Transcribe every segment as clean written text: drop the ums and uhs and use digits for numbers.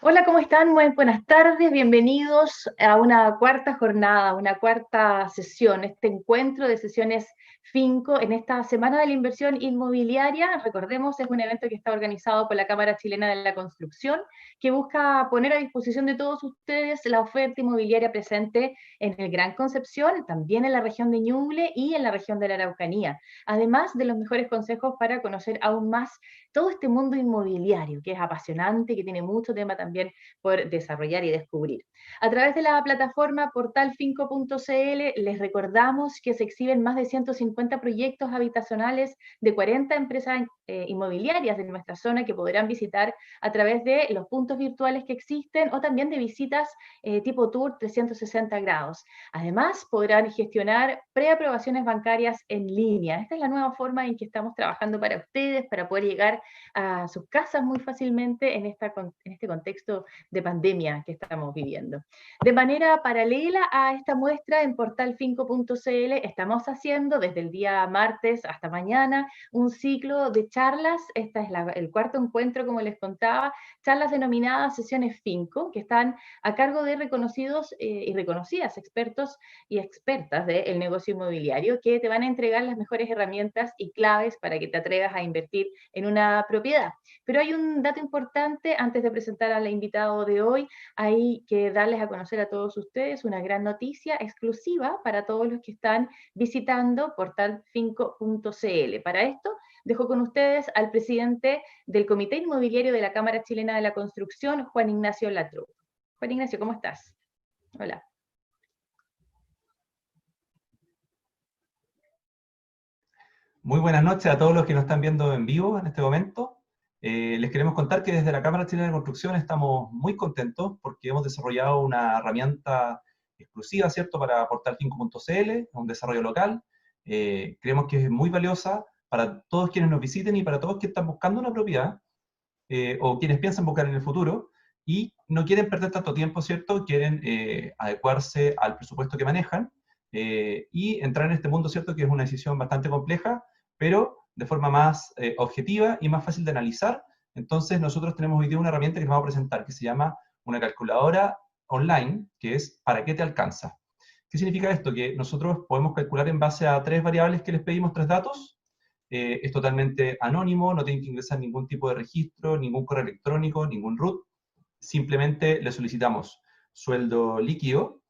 Hola, ¿cómo están? Muy buenas tardes, bienvenidos a una cuarta jornada, una cuarta sesión, este encuentro de sesiones Finco en esta Semana de la Inversión Inmobiliaria. Recordemos, es un evento que está organizado por la Cámara Chilena de la Construcción, que busca poner a disposición de todos ustedes la oferta inmobiliaria presente en el Gran Concepción, también en la región de Ñuble y en la región de la Araucanía, además de los mejores consejos para conocer aún más todo este mundo inmobiliario, que es apasionante, que tiene mucho tema también por desarrollar y descubrir. A través de la plataforma portalfinco.cl les recordamos que se exhiben más de 150 proyectos habitacionales de 40 empresas inmobiliarias de nuestra zona que podrán visitar a través de los puntos virtuales que existen o también de visitas tipo tour 360 grados. Además, podrán gestionar preaprobaciones bancarias en línea. Esta es la nueva forma en que estamos trabajando para ustedes, para poder llegar a sus casas muy fácilmente en este contexto de pandemia que estamos viviendo. De manera paralela a esta muestra en portalfinco.cl estamos haciendo desde el día martes hasta mañana un ciclo de charlas. Este es el cuarto encuentro, como les contaba, charlas denominadas sesiones Finco, que están a cargo de reconocidos y reconocidas expertos y expertas del negocio inmobiliario, que te van a entregar las mejores herramientas y claves para que te atrevas a invertir en una propiedad. Pero hay un dato importante antes de presentar al invitado de hoy. Hay que darles a conocer a todos ustedes una gran noticia exclusiva para todos los que están visitando portalfinco.cl. Para esto, dejo con ustedes al presidente del Comité Inmobiliario de la Cámara Chilena de la Construcción, Juan Ignacio Latrup. Juan Ignacio, ¿cómo estás? Hola. Muy buenas noches a todos los que nos están viendo en vivo en este momento. Les queremos contar que desde la Cámara Chilena de Construcción estamos muy contentos porque hemos desarrollado una herramienta exclusiva, ¿cierto?, para Portal5.cl, un desarrollo local. Creemos que es muy valiosa para todos quienes nos visiten y para todos quienes están buscando una propiedad o quienes piensan buscar en el futuro y no quieren perder tanto tiempo, ¿cierto? Quieren adecuarse al presupuesto que manejan y entrar en este mundo, ¿cierto? Que es una decisión bastante compleja, pero de forma más objetiva y más fácil de analizar. Entonces nosotros tenemos hoy día una herramienta que les vamos a presentar que se llama una calculadora online, que es ¿para qué te alcanza? ¿Qué significa esto? Que nosotros podemos calcular en base a tres variables que les pedimos, tres datos. Es totalmente anónimo, no tienen que ingresar ningún tipo de registro, ningún correo electrónico, ningún root. Simplemente le solicitamos sueldo líquido,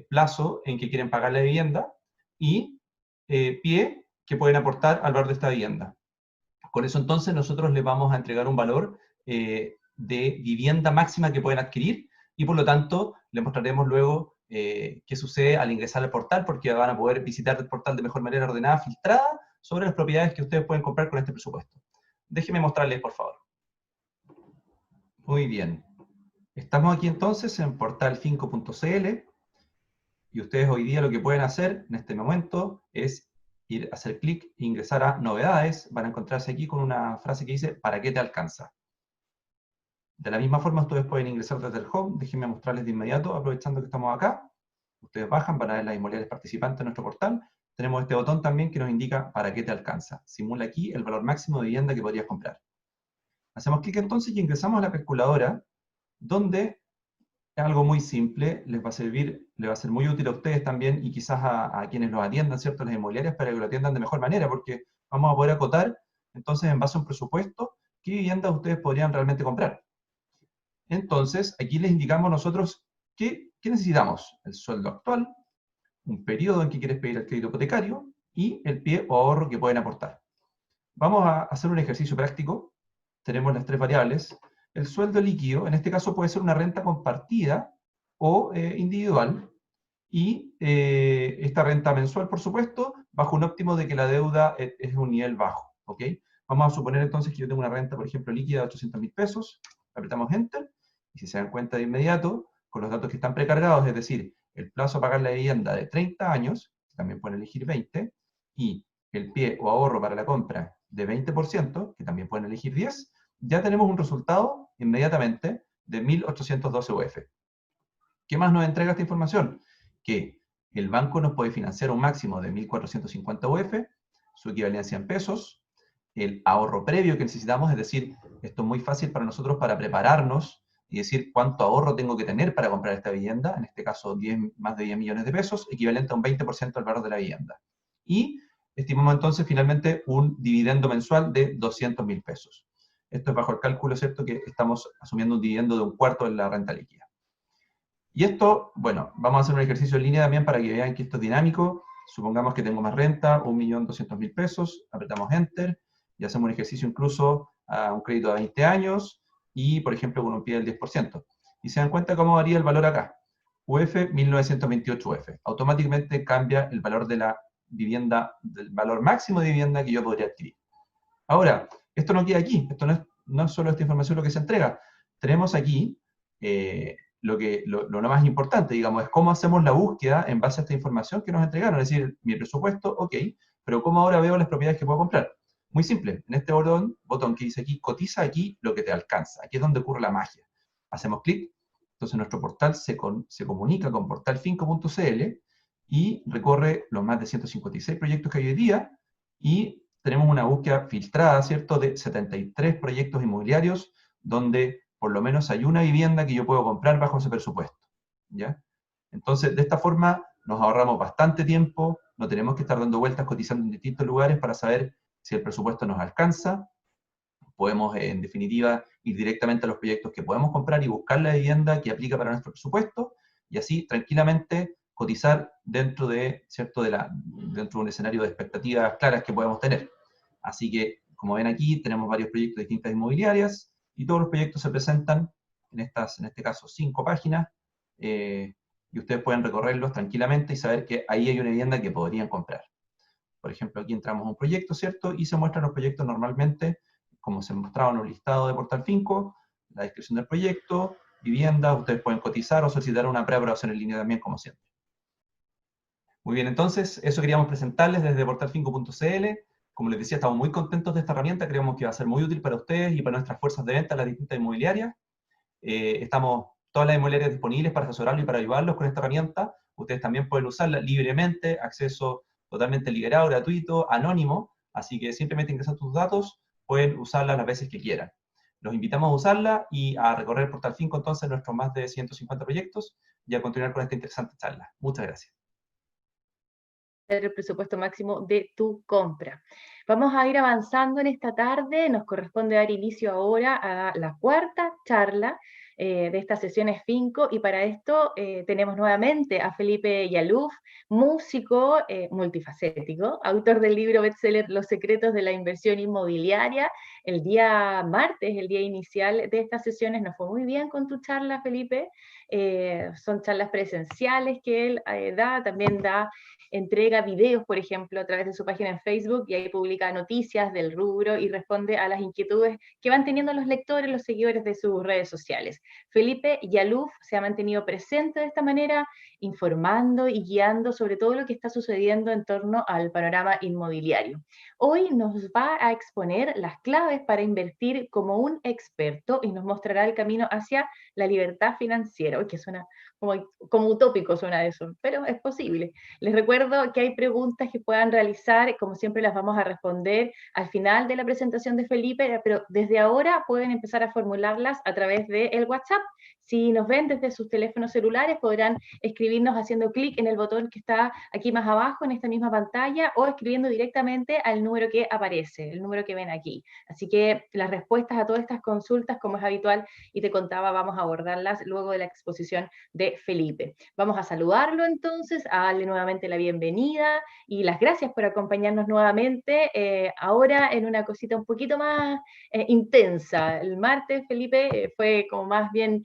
plazo en que quieren pagar la vivienda y pie que pueden aportar al valor de esta vivienda. Con eso entonces nosotros les vamos a entregar un valor de vivienda máxima que pueden adquirir y por lo tanto les mostraremos luego qué sucede al ingresar al portal, porque van a poder visitar el portal de mejor manera ordenada, filtrada, sobre las propiedades que ustedes pueden comprar con este presupuesto. Déjenme mostrarles, por favor. Muy bien. Estamos aquí entonces en portal5.cl y ustedes hoy día lo que pueden hacer en este momento es ir a hacer clic e ingresar a novedades. Van a encontrarse aquí con una frase que dice ¿para qué te alcanza? De la misma forma ustedes pueden ingresar desde el home. Déjenme mostrarles de inmediato, aprovechando que estamos acá. Ustedes bajan, van a ver las inmobiliarias participantes en nuestro portal. Tenemos este botón también que nos indica ¿para qué te alcanza? Simula aquí el valor máximo de vivienda que podrías comprar. Hacemos clic entonces y ingresamos a la calculadora, donde es algo muy simple, les va a servir, les va a ser muy útil a ustedes también y quizás a quienes los atiendan, ¿cierto?, las inmobiliarias, para que lo atiendan de mejor manera, porque vamos a poder acotar, entonces, en base a un presupuesto, qué viviendas ustedes podrían realmente comprar. Entonces, aquí les indicamos nosotros qué necesitamos: el sueldo actual, un periodo en que quieres pedir el crédito hipotecario y el pie o ahorro que pueden aportar. Vamos a hacer un ejercicio práctico. Tenemos las tres variables. El sueldo líquido, en este caso puede ser una renta compartida o individual, y esta renta mensual, por supuesto, bajo un óptimo de que la deuda es un nivel bajo, ¿ok? Vamos a suponer entonces que yo tengo una renta, por ejemplo, líquida de 800.000 pesos, apretamos Enter, y si se dan cuenta de inmediato, con los datos que están precargados, es decir, el plazo a pagar la vivienda de 30 años, también pueden elegir 20, y el pie o ahorro para la compra de 20%, que también pueden elegir 10, ya tenemos un resultado inmediatamente de 1.812 UF. ¿Qué más nos entrega esta información? Que el banco nos puede financiar un máximo de 1.450 UF, su equivalencia en pesos, el ahorro previo que necesitamos, es decir, esto es muy fácil para nosotros para prepararnos y decir cuánto ahorro tengo que tener para comprar esta vivienda, en este caso más de 10 millones de pesos, equivalente a un 20% del valor de la vivienda. Y estimamos entonces finalmente un dividendo mensual de 200.000 pesos. Esto es bajo el cálculo, ¿cierto?, que estamos asumiendo un dividendo de 1/4 de la renta líquida. Y esto, bueno, vamos a hacer un ejercicio en línea también para que vean que esto es dinámico. Supongamos que tengo más renta, 1.200.000 pesos, apretamos Enter, y hacemos un ejercicio incluso a un crédito de 20 años, y por ejemplo con un pie del 10%. Y se dan cuenta cómo varía el valor acá. UF 1928 UF. Automáticamente cambia el valor de la vivienda, del valor máximo de vivienda que yo podría adquirir. Ahora, esto no queda aquí, esto no es solo esta información lo que se entrega. Tenemos aquí lo más importante, digamos, es cómo hacemos la búsqueda en base a esta información que nos entregaron. Es decir, mi presupuesto, ok, pero ¿cómo ahora veo las propiedades que puedo comprar? Muy simple, en este botón que dice aquí, cotiza aquí lo que te alcanza. Aquí es donde ocurre la magia. Hacemos clic, entonces nuestro portal se comunica con portalfinco.cl y recorre los más de 156 proyectos que hay hoy día, y tenemos una búsqueda filtrada, ¿cierto?, de 73 proyectos inmobiliarios, donde por lo menos hay una vivienda que yo puedo comprar bajo ese presupuesto, ¿ya? Entonces, de esta forma, nos ahorramos bastante tiempo, no tenemos que estar dando vueltas cotizando en distintos lugares para saber si el presupuesto nos alcanza. Podemos, en definitiva, ir directamente a los proyectos que podemos comprar y buscar la vivienda que aplica para nuestro presupuesto, y así, tranquilamente, cotizar dentro de, ¿cierto?, dentro de un escenario de expectativas claras que podemos tener. Así que, como ven aquí, tenemos varios proyectos de distintas inmobiliarias, y todos los proyectos se presentan en este caso, 5 páginas, y ustedes pueden recorrerlos tranquilamente y saber que ahí hay una vivienda que podrían comprar. Por ejemplo, aquí entramos a un proyecto, ¿cierto? Y se muestran los proyectos normalmente, como se mostraba en un listado de Portal Finco, la descripción del proyecto, vivienda, ustedes pueden cotizar o solicitar una preaprobación en línea también, como siempre. Muy bien, entonces, eso queríamos presentarles desde portalfinco.cl. Como les decía, estamos muy contentos de esta herramienta, creemos que va a ser muy útil para ustedes y para nuestras fuerzas de venta, las distintas inmobiliarias. Estamos todas las inmobiliarias disponibles para asesorarlos y para ayudarlos con esta herramienta. Ustedes también pueden usarla libremente, acceso totalmente liberado, gratuito, anónimo, así que simplemente ingresando tus datos, pueden usarla las veces que quieran. Los invitamos a usarla y a recorrer el Portal Finco entonces nuestros más de 150 proyectos y a continuar con esta interesante charla. Muchas gracias. El presupuesto máximo de tu compra. Vamos a ir avanzando en esta tarde, nos corresponde dar inicio ahora a la cuarta charla de estas sesiones Finco, y para esto tenemos nuevamente a Felipe Yaluf, músico multifacético, autor del libro bestseller Los secretos de la inversión inmobiliaria. El día martes, el día inicial de estas sesiones, nos fue muy bien con tu charla, Felipe. Son charlas presenciales que él da, también entrega videos, por ejemplo, a través de su página en Facebook, y ahí publica noticias del rubro y responde a las inquietudes que van teniendo los lectores, los seguidores de sus redes sociales. Felipe Yaluf se ha mantenido presente de esta manera, informando y guiando sobre todo lo que está sucediendo en torno al panorama inmobiliario. Hoy nos va a exponer las claves para invertir como un experto y nos mostrará el camino hacia la libertad financiera. Uy, que suena como utópico, suena eso, pero es posible. Les recuerdo que hay preguntas que puedan realizar, como siempre las vamos a responder al final de la presentación de Felipe, pero desde ahora pueden empezar a formularlas a través del WhatsApp. Si nos ven desde sus teléfonos celulares, podrán escribirnos haciendo clic en el botón que está aquí más abajo en esta misma pantalla, o escribiendo directamente al número que aparece, el número que ven aquí. Así que las respuestas a todas estas consultas, como es habitual y te contaba, vamos a abordarlas luego de la exposición de Felipe. Vamos a saludarlo entonces, a darle nuevamente la bienvenida y las gracias por acompañarnos nuevamente, ahora en una cosita un poquito más intensa. El martes, Felipe, fue como más bien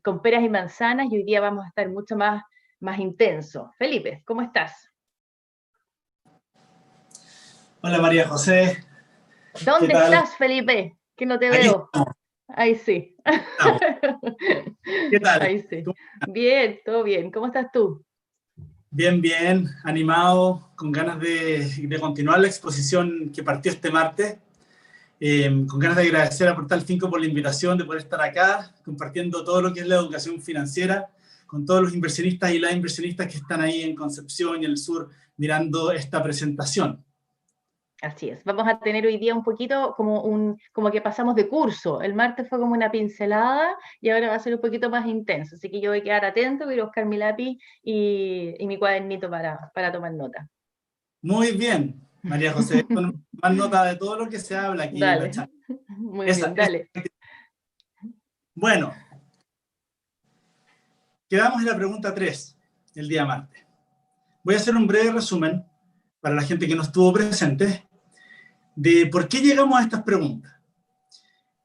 con peras y manzanas, y hoy día vamos a estar mucho más intenso. Felipe, ¿cómo estás? Hola María José. ¿Dónde estás, Felipe? Que no te Aquí veo. Estamos. Ahí sí. Estamos. ¿Qué tal? Ahí sí. Bien, todo bien. ¿Cómo estás tú? Bien, bien, animado, con ganas de continuar la exposición que partió este martes. Con ganas de agradecer a Portal Finco por la invitación de poder estar acá, compartiendo todo lo que es la educación financiera, con todos los inversionistas y las inversionistas que están ahí en Concepción y en el sur mirando esta presentación. Así es. Vamos a tener hoy día un poquito como que pasamos de curso. El martes fue como una pincelada y ahora va a ser un poquito más intenso. Así que yo voy a quedar atento, voy a buscar mi lápiz y mi cuadernito para tomar nota. Muy bien, María José. Más nota de todo lo que se habla aquí en la Dale. charla. Muy bien, dale. Bueno, quedamos en la pregunta 3 el día martes. Voy a hacer un breve resumen para la gente que no estuvo presente de por qué llegamos a estas preguntas.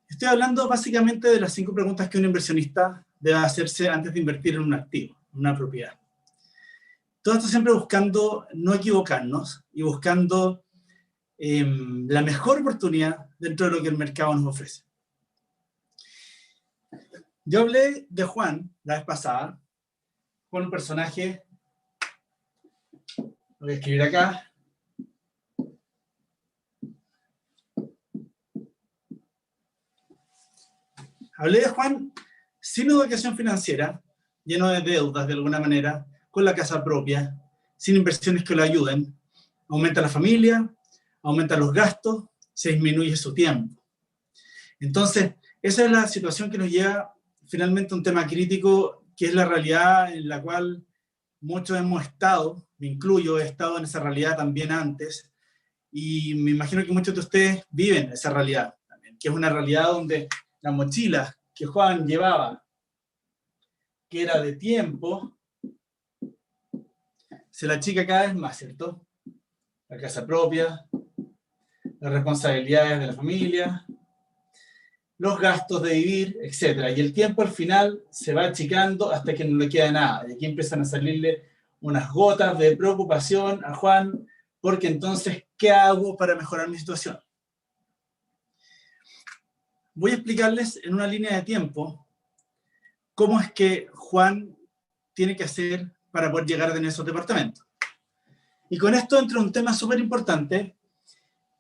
Estoy hablando básicamente de las 5 preguntas que un inversionista debe hacerse antes de invertir en un activo, en una propiedad. Todo esto siempre buscando no equivocarnos y buscando la mejor oportunidad dentro de lo que el mercado nos ofrece. Yo hablé de Juan la vez pasada, con un personaje, lo voy a escribir acá. Hablé de Juan sin educación financiera, lleno de deudas de alguna manera, con la casa propia, sin inversiones que lo ayuden. Aumenta la familia, aumenta los gastos, se disminuye su tiempo. Entonces, esa es la situación que nos lleva finalmente a un tema crítico, que es la realidad en la cual muchos hemos estado, me incluyo, he estado en esa realidad también antes, y me imagino que muchos de ustedes viven esa realidad también, que es una realidad donde la mochila que Juan llevaba, que era de tiempo, se la achica cada vez más, ¿cierto? La casa propia, las responsabilidades de la familia, los gastos de vivir, etc. Y el tiempo al final se va achicando hasta que no le queda nada. Y aquí empiezan a salirle unas gotas de preocupación a Juan, porque entonces, ¿qué hago para mejorar mi situación? Voy a explicarles en una línea de tiempo cómo es que Juan tiene que hacer para poder llegar a tener esos departamentos. Y con esto entra un tema súper importante,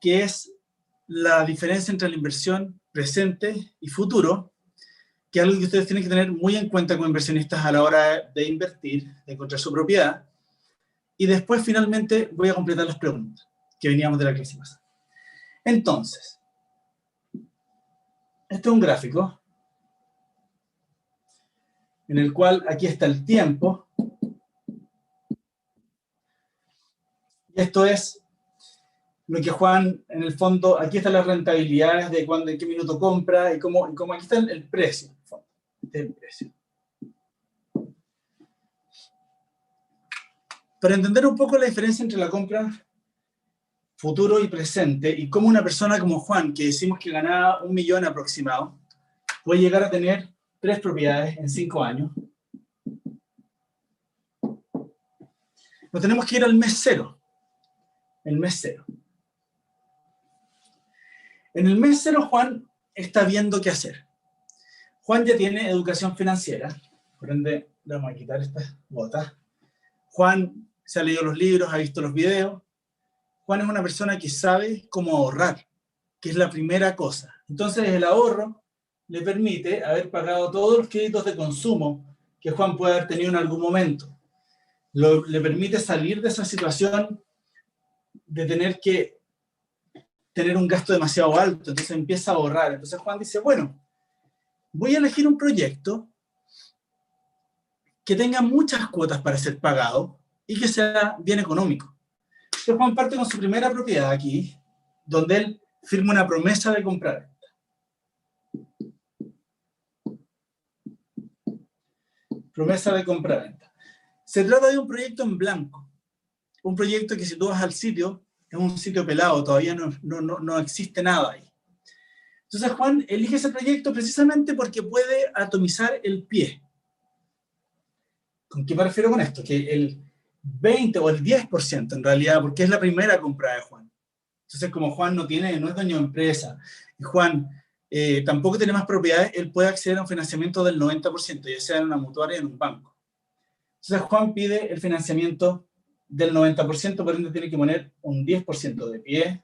que es la diferencia entre la inversión presente y futuro, que es algo que ustedes tienen que tener muy en cuenta como inversionistas a la hora de invertir, de encontrar su propiedad. Y después, finalmente, voy a completar las preguntas que veníamos de la clase pasada. Entonces, este es un gráfico en el cual aquí está el tiempo. Y esto es lo que Juan, en el fondo, aquí están las rentabilidades de cuándo, en qué minuto compra, y cómo aquí está el precio. Este es el precio. Para entender un poco la diferencia entre la compra futuro y presente, y cómo una persona como Juan, que decimos que ganaba 1 millón aproximado, puede llegar a tener 3 propiedades en 5 años. Nos tenemos que ir al mes 0. El mes 0. En el mes 0, Juan está viendo qué hacer. Juan ya tiene educación financiera, por ende, le vamos a quitar estas botas. Juan se ha leído los libros, ha visto los videos. Juan es una persona que sabe cómo ahorrar, que es la primera cosa. Entonces, el ahorro le permite haber pagado todos los créditos de consumo que Juan puede haber tenido en algún momento. Le permite salir de esa situación de tener que tener un gasto demasiado alto, entonces empieza a ahorrar. Entonces Juan dice, bueno, voy a elegir un proyecto que tenga muchas cuotas para ser pagado y que sea bien económico. Entonces Juan parte con su primera propiedad aquí, donde él firma una promesa de comprar. Promesa de compra-venta. Se trata de un proyecto en blanco. Un proyecto que si tú vas al sitio, es un sitio pelado, todavía no existe nada ahí. Entonces Juan elige ese proyecto precisamente porque puede atomizar el pie. ¿Con qué me refiero con esto? Que el 20 o el 10% en realidad, porque es la primera compra de Juan. Entonces como Juan no es dueño de empresa, y Juan tampoco tiene más propiedades, él puede acceder a un financiamiento del 90%, ya sea en una mutuaria o en un banco. Entonces Juan pide el financiamiento del 90%, por ende tiene que poner un 10% de pie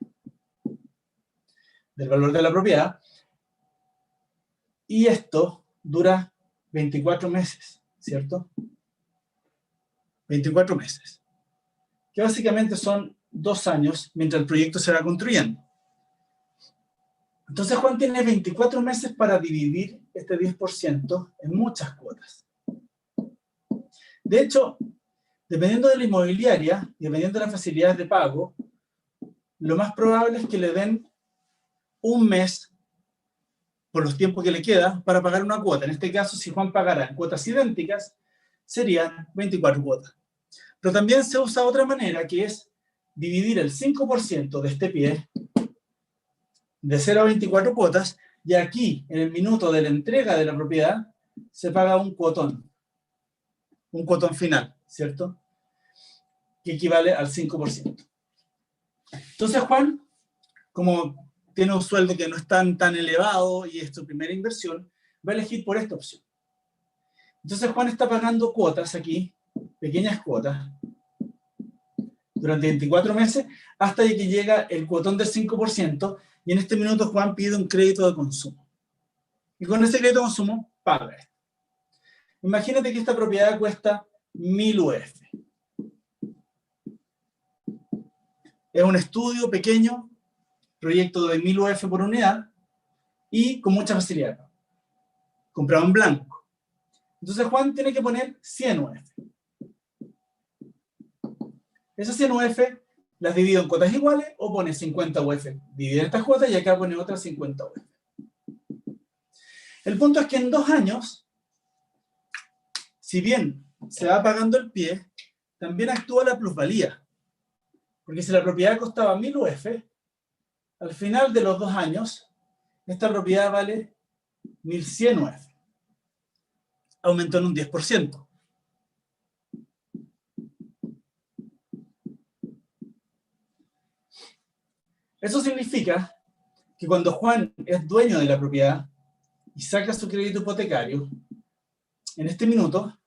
del valor de la propiedad, y esto dura 24 meses, ¿cierto? 24 meses, que básicamente son 2 años mientras el proyecto se va construyendo. Entonces Juan tiene 24 meses para dividir este 10% en muchas cuotas. De hecho, dependiendo de la inmobiliaria y dependiendo de las facilidades de pago, lo más probable es que le den un mes por los tiempos que le queda para pagar una cuota. En este caso, si Juan pagara en cuotas idénticas, serían 24 cuotas. Pero también se usa otra manera, que es dividir el 5% de este pie de 0 a 24 cuotas, y aquí, en el minuto de la entrega de la propiedad, se paga un cuotón final, ¿cierto? Que equivale al 5%. Entonces, Juan, como tiene un sueldo que no es tan elevado y es su primera inversión, va a elegir por esta opción. Entonces, Juan está pagando cuotas aquí, pequeñas cuotas, durante 24 meses, hasta que llega el cuotón del 5%, y en este minuto Juan pide un crédito de consumo. Y con ese crédito de consumo, paga esto. Imagínate que esta propiedad cuesta 1000 UF. Es un estudio pequeño, proyecto de 1000 UF por unidad, y con mucha facilidad. Comprado en blanco. Entonces Juan tiene que poner 100 UF. Esas 100 UF las divido en cuotas iguales o pone 50 UF. Divide en estas cuotas y acá pone otras 50 UF. El punto es que en 2 años, si bien se va pagando el pie, también actúa la plusvalía. Porque si la propiedad costaba 1000 UF, al final de los 2 años, esta propiedad vale 1100 UF. Aumentó en un 10%. Eso significa que cuando Juan es dueño de la propiedad y saca su crédito hipotecario, en este minuto,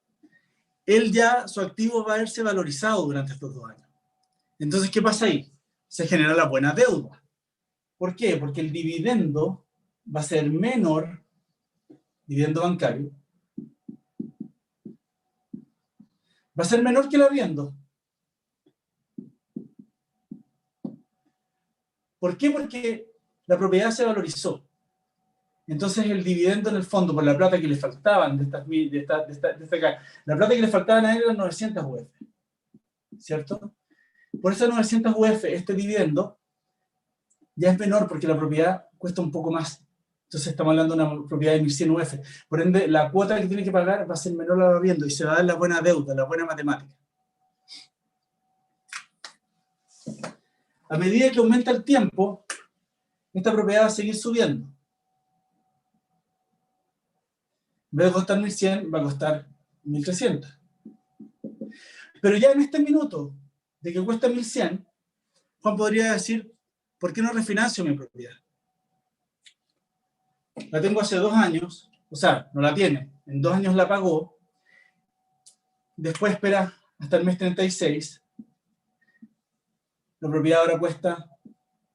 su activo va a verse valorizado durante estos 2 años. Entonces, ¿qué pasa ahí? Se genera la buena deuda. ¿Por qué? Porque el dividendo va a ser menor, dividendo bancario, va a ser menor que el arriendo. ¿Por qué? Porque la propiedad se valorizó. Entonces el dividendo en el fondo, por la plata que le faltaban, la plata que le faltaban a él eran 900 UF. ¿Cierto? Por esas 900 UF, este dividendo ya es menor porque la propiedad cuesta un poco más. Entonces estamos hablando de una propiedad de 1100 UF. Por ende, la cuota que tiene que pagar va a ser menor al arriendo y se va a dar la buena deuda, la buena matemática. A medida que aumenta el tiempo, esta propiedad va a seguir subiendo. En vez de costar 1100, va a costar 1300. Pero ya en este minuto de que cuesta 1100, Juan podría decir, ¿por qué no refinancio mi propiedad? La tengo hace 2 años, o sea, no la tiene, en 2 años la pagó, después espera hasta el mes 36, la propiedad ahora cuesta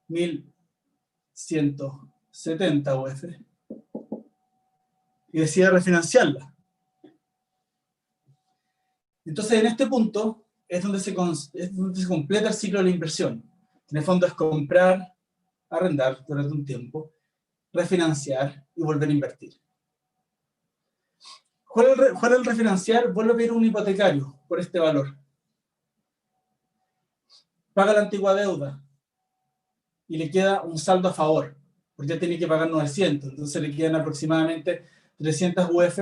1170 UF, y decide refinanciarla. Entonces, en este punto es donde se completa el ciclo de la inversión. En el fondo es comprar, arrendar durante un tiempo, refinanciar y volver a invertir. Juan al refinanciar vuelve a pedir un hipotecario por este valor. Paga la antigua deuda y le queda un saldo a favor, porque ya tiene que pagar 900, entonces le quedan aproximadamente 300 UF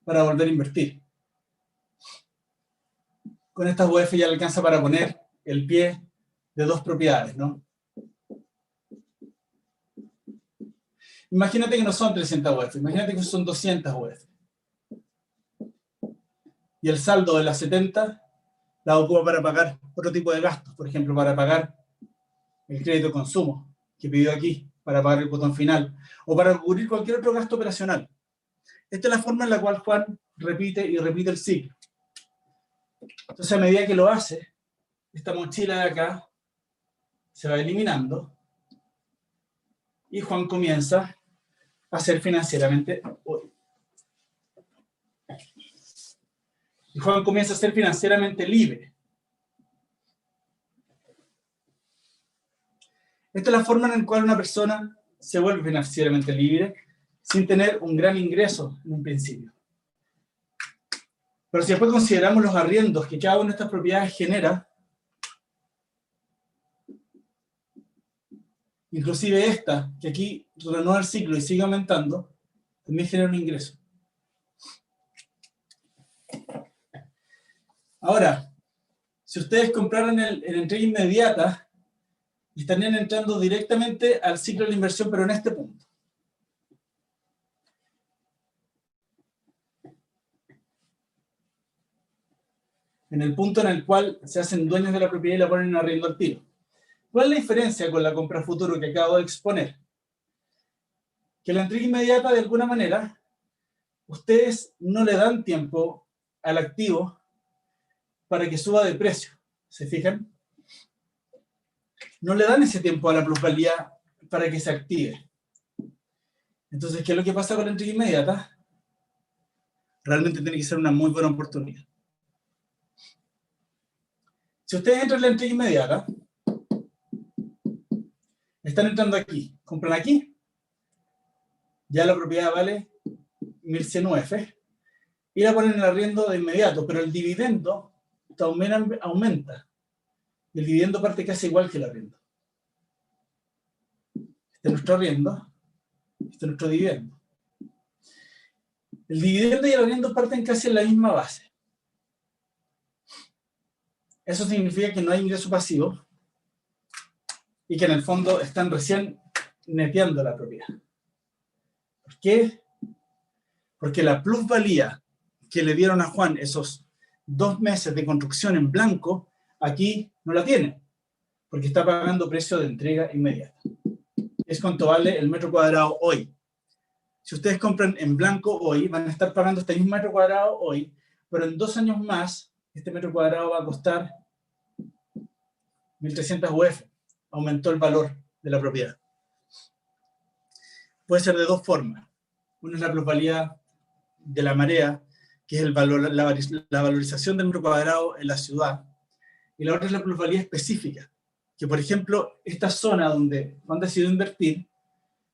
para volver a invertir. Con estas UF ya le alcanza para poner el pie de 2 propiedades, ¿no? Imagínate que no son 300 UF, imagínate que son 200 UF. Y el saldo de las 70 la ocupa para pagar otro tipo de gastos, por ejemplo, para pagar el crédito de consumo que pidió aquí, para pagar el botón final, o para cubrir cualquier otro gasto operacional. Esta es la forma en la cual Juan repite y repite el ciclo. Entonces, a medida que lo hace, esta mochila de acá se va eliminando y Juan comienza a ser financieramente libre. Esta es la forma en la cual una persona se vuelve financieramente libre sin tener un gran ingreso en un principio. Pero si después consideramos los arriendos que cada una de estas propiedades genera, inclusive esta, que aquí renueva el ciclo y sigue aumentando, también genera un ingreso. Ahora, si ustedes compraran en entrega inmediata, estarían entrando directamente al ciclo de la inversión, pero en este punto. En el punto en el cual se hacen dueños de la propiedad y la ponen en arriendo al tiro. ¿Cuál es la diferencia con la compra a futuro que acabo de exponer? Que la entrega inmediata, de alguna manera, ustedes no le dan tiempo al activo para que suba de precio. ¿Se fijan? No le dan ese tiempo a la plusvalía para que se active. Entonces, ¿qué es lo que pasa con la entrega inmediata? Realmente tiene que ser una muy buena oportunidad. Si ustedes entran en la entrega inmediata, están entrando aquí, compran aquí, ya la propiedad vale 1100 UF, y la ponen en el arriendo de inmediato, pero el dividendo aumenta. El dividendo parte casi igual que el arriendo. Este es nuestro arriendo, este es nuestro dividendo. El dividendo y el arriendo parten casi en la misma base. Eso significa que no hay ingreso pasivo y que en el fondo están recién neteando la propiedad. ¿Por qué? Porque la plusvalía que le dieron a Juan esos 2 meses de construcción en blanco, aquí no la tiene, porque está pagando precio de entrega inmediata. Es cuánto vale el metro cuadrado hoy. Si ustedes compran en blanco hoy, van a estar pagando este mismo metro cuadrado hoy, pero en 2 años más, este metro cuadrado va a costar 1.300 UF. Aumentó el valor de la propiedad. Puede ser de 2 formas. Una es la plusvalía de la marea, que es el valor, la valorización del metro cuadrado en la ciudad. Y la otra es la plusvalía específica. Que, por ejemplo, esta zona donde Juan decidió invertir,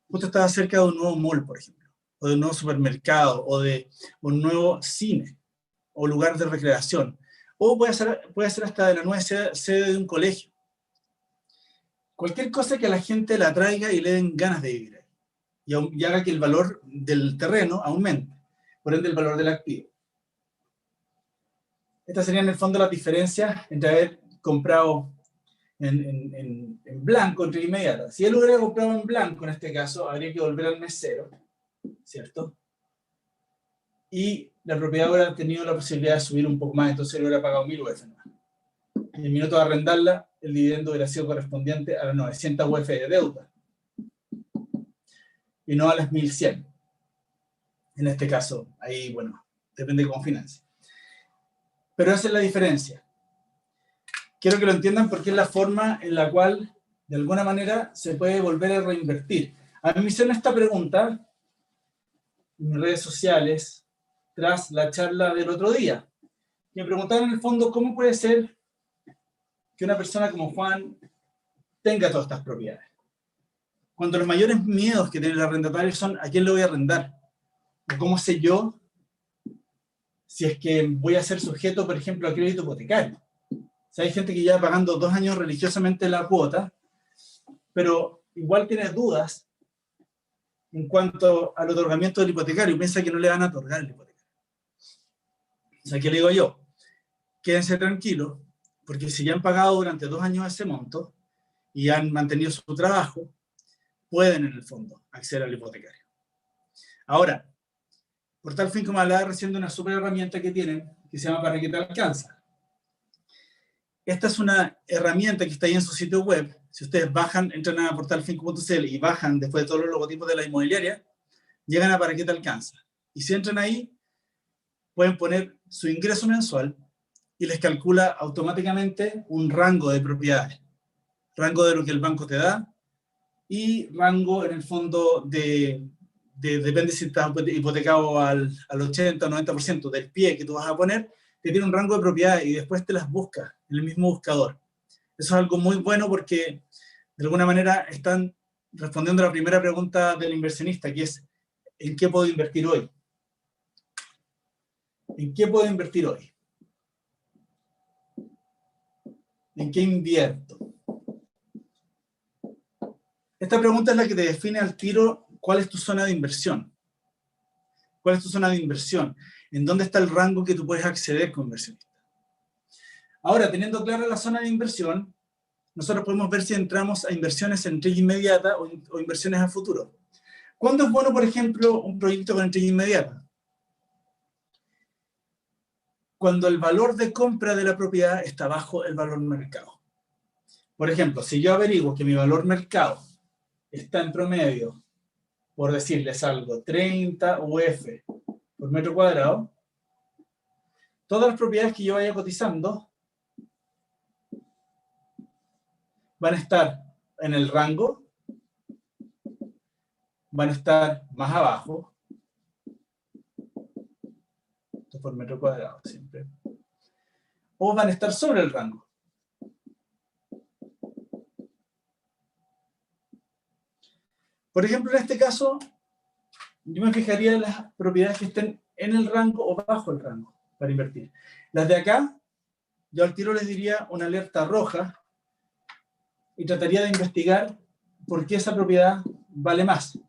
justo estaba cerca de un nuevo mall, por ejemplo, o de un nuevo supermercado, o de un nuevo cine, o lugar de recreación. O puede ser hasta de la nueva sede de un colegio. Cualquier cosa que a la gente la atraiga y le den ganas de vivir ahí. Y haga que el valor del terreno aumente. Por ende, el valor del activo. Estas serían en el fondo las diferencias entre haber comprado en blanco, entre inmediata. Si él hubiera comprado en blanco, en este caso, habría que volver al mes cero, ¿cierto? Y la propiedad hubiera tenido la posibilidad de subir un poco más, entonces él hubiera pagado 1000 UF más. En el minuto de arrendarla, el dividendo hubiera sido correspondiente a las 900 UF de deuda. Y no a las 1100. En este caso, ahí, bueno, depende de cómo financie. Pero esa es la diferencia. Quiero que lo entiendan porque es la forma en la cual, de alguna manera, se puede volver a reinvertir. A mí me hicieron esta pregunta en mis redes sociales tras la charla del otro día. Me preguntaron en el fondo cómo puede ser que una persona como Juan tenga todas estas propiedades. Cuando los mayores miedos que tiene el arrendatario son ¿a quién le voy a arrendar? ¿O cómo sé yo si es que voy a ser sujeto, por ejemplo, a crédito hipotecario? O sea, hay gente que lleva pagando 2 años religiosamente la cuota, pero igual tiene dudas en cuanto al otorgamiento del hipotecario y piensa que no le van a otorgar el hipotecario. O sea, ¿qué le digo yo? Quédense tranquilos, porque si ya han pagado durante 2 años ese monto y han mantenido su trabajo, pueden en el fondo acceder al hipotecario. Ahora, Portal Finco me hablaba recién de una super herramienta que tienen, que se llama Para que te alcanza. Esta es una herramienta que está ahí en su sitio web. Si ustedes bajan, entran a portalfinco.cl y bajan después de todos los logotipos de la inmobiliaria, llegan a Para qué te alcanza. Y si entran ahí, pueden poner su ingreso mensual y les calcula automáticamente un rango de propiedades. Rango de lo que el banco te da y rango en el fondo depende si estás hipotecado al 80 o 90% del pie que tú vas a poner, te tiene un rango de propiedades y después te las busca en el mismo buscador. Eso es algo muy bueno porque de alguna manera están respondiendo a la primera pregunta del inversionista, que es, ¿en qué puedo invertir hoy? ¿En qué puedo invertir hoy? ¿En qué invierto? Esta pregunta es la que te define al tiro cuál es tu zona de inversión. ¿Cuál es tu zona de inversión? ¿En dónde está el rango que tú puedes acceder como inversionista? Ahora, teniendo clara la zona de inversión, nosotros podemos ver si entramos a inversiones en entrega inmediata o inversiones a futuro. ¿Cuándo es bueno, por ejemplo, un proyecto con entrega inmediata? Cuando el valor de compra de la propiedad está bajo el valor mercado. Por ejemplo, si yo averiguo que mi valor mercado está en promedio, por decirles algo, 30 UF por metro cuadrado, todas las propiedades que yo vaya cotizando van a estar en el rango, van a estar más abajo, esto por metro cuadrado siempre, o van a estar sobre el rango. Por ejemplo, en este caso, yo me fijaría en las propiedades que estén en el rango o bajo el rango para invertir. Las de acá, yo al tiro les diría una alerta roja y trataría de investigar por qué esa propiedad vale más.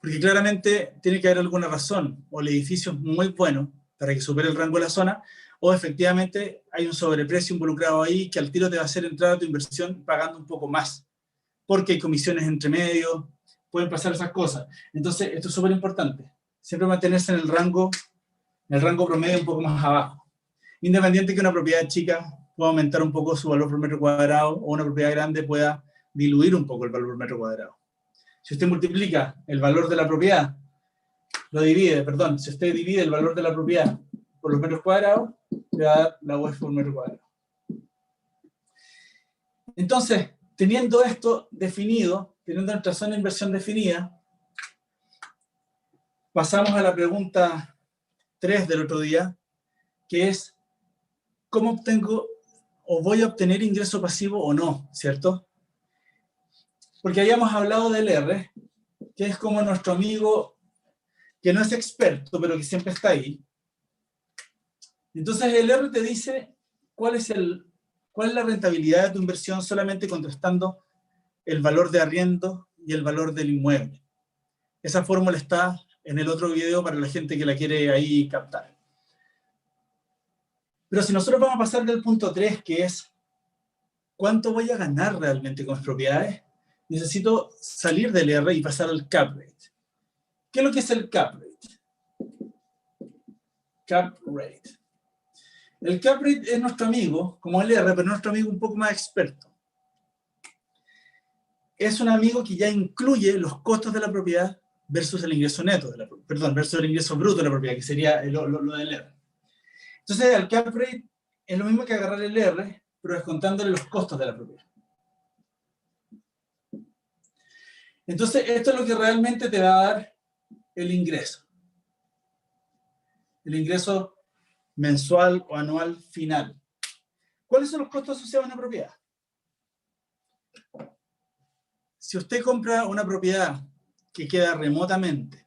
Porque claramente tiene que haber alguna razón, o el edificio es muy bueno para que supere el rango de la zona, o efectivamente hay un sobreprecio involucrado ahí que al tiro te va a hacer entrar a tu inversión pagando un poco más, porque hay comisiones entre medio, pueden pasar esas cosas. Entonces, esto es súper importante. Siempre mantenerse en el rango promedio un poco más abajo. Independiente que una propiedad chica pueda aumentar un poco su valor por metro cuadrado, o una propiedad grande pueda diluir un poco el valor por metro cuadrado. Si usted multiplica el valor de la propiedad, si usted divide el valor de la propiedad por los metros cuadrados, le va a dar la UF por metro cuadrado. Entonces, teniendo esto definido, teniendo nuestra zona de inversión definida, pasamos a la pregunta 3 del otro día, que es, ¿cómo obtengo o voy a obtener ingreso pasivo o no? ¿Cierto? Porque habíamos hablado del R, que es como nuestro amigo que no es experto, pero que siempre está ahí. Entonces el R te dice cuál es la rentabilidad de tu inversión solamente contrastando el valor de arriendo y el valor del inmueble. Esa fórmula está en el otro video para la gente que la quiere ahí captar. Pero si nosotros vamos a pasar del punto 3, que es ¿cuánto voy a ganar realmente con mis propiedades? Necesito salir del R y pasar al cap rate. ¿Qué es lo que es el cap rate? Cap rate. El cap rate es nuestro amigo, como el R, pero nuestro amigo un poco más experto. Es un amigo que ya incluye los costos de la propiedad versus el ingreso neto de la propiedad, perdón, versus el ingreso bruto de la propiedad, que sería lo del R. Entonces, el cap rate es lo mismo que agarrar el R, pero descontándole los costos de la propiedad. Entonces, esto es lo que realmente te va a dar el ingreso. El ingreso mensual o anual final. ¿Cuáles son los costos asociados a una propiedad? Si usted compra una propiedad que queda remotamente,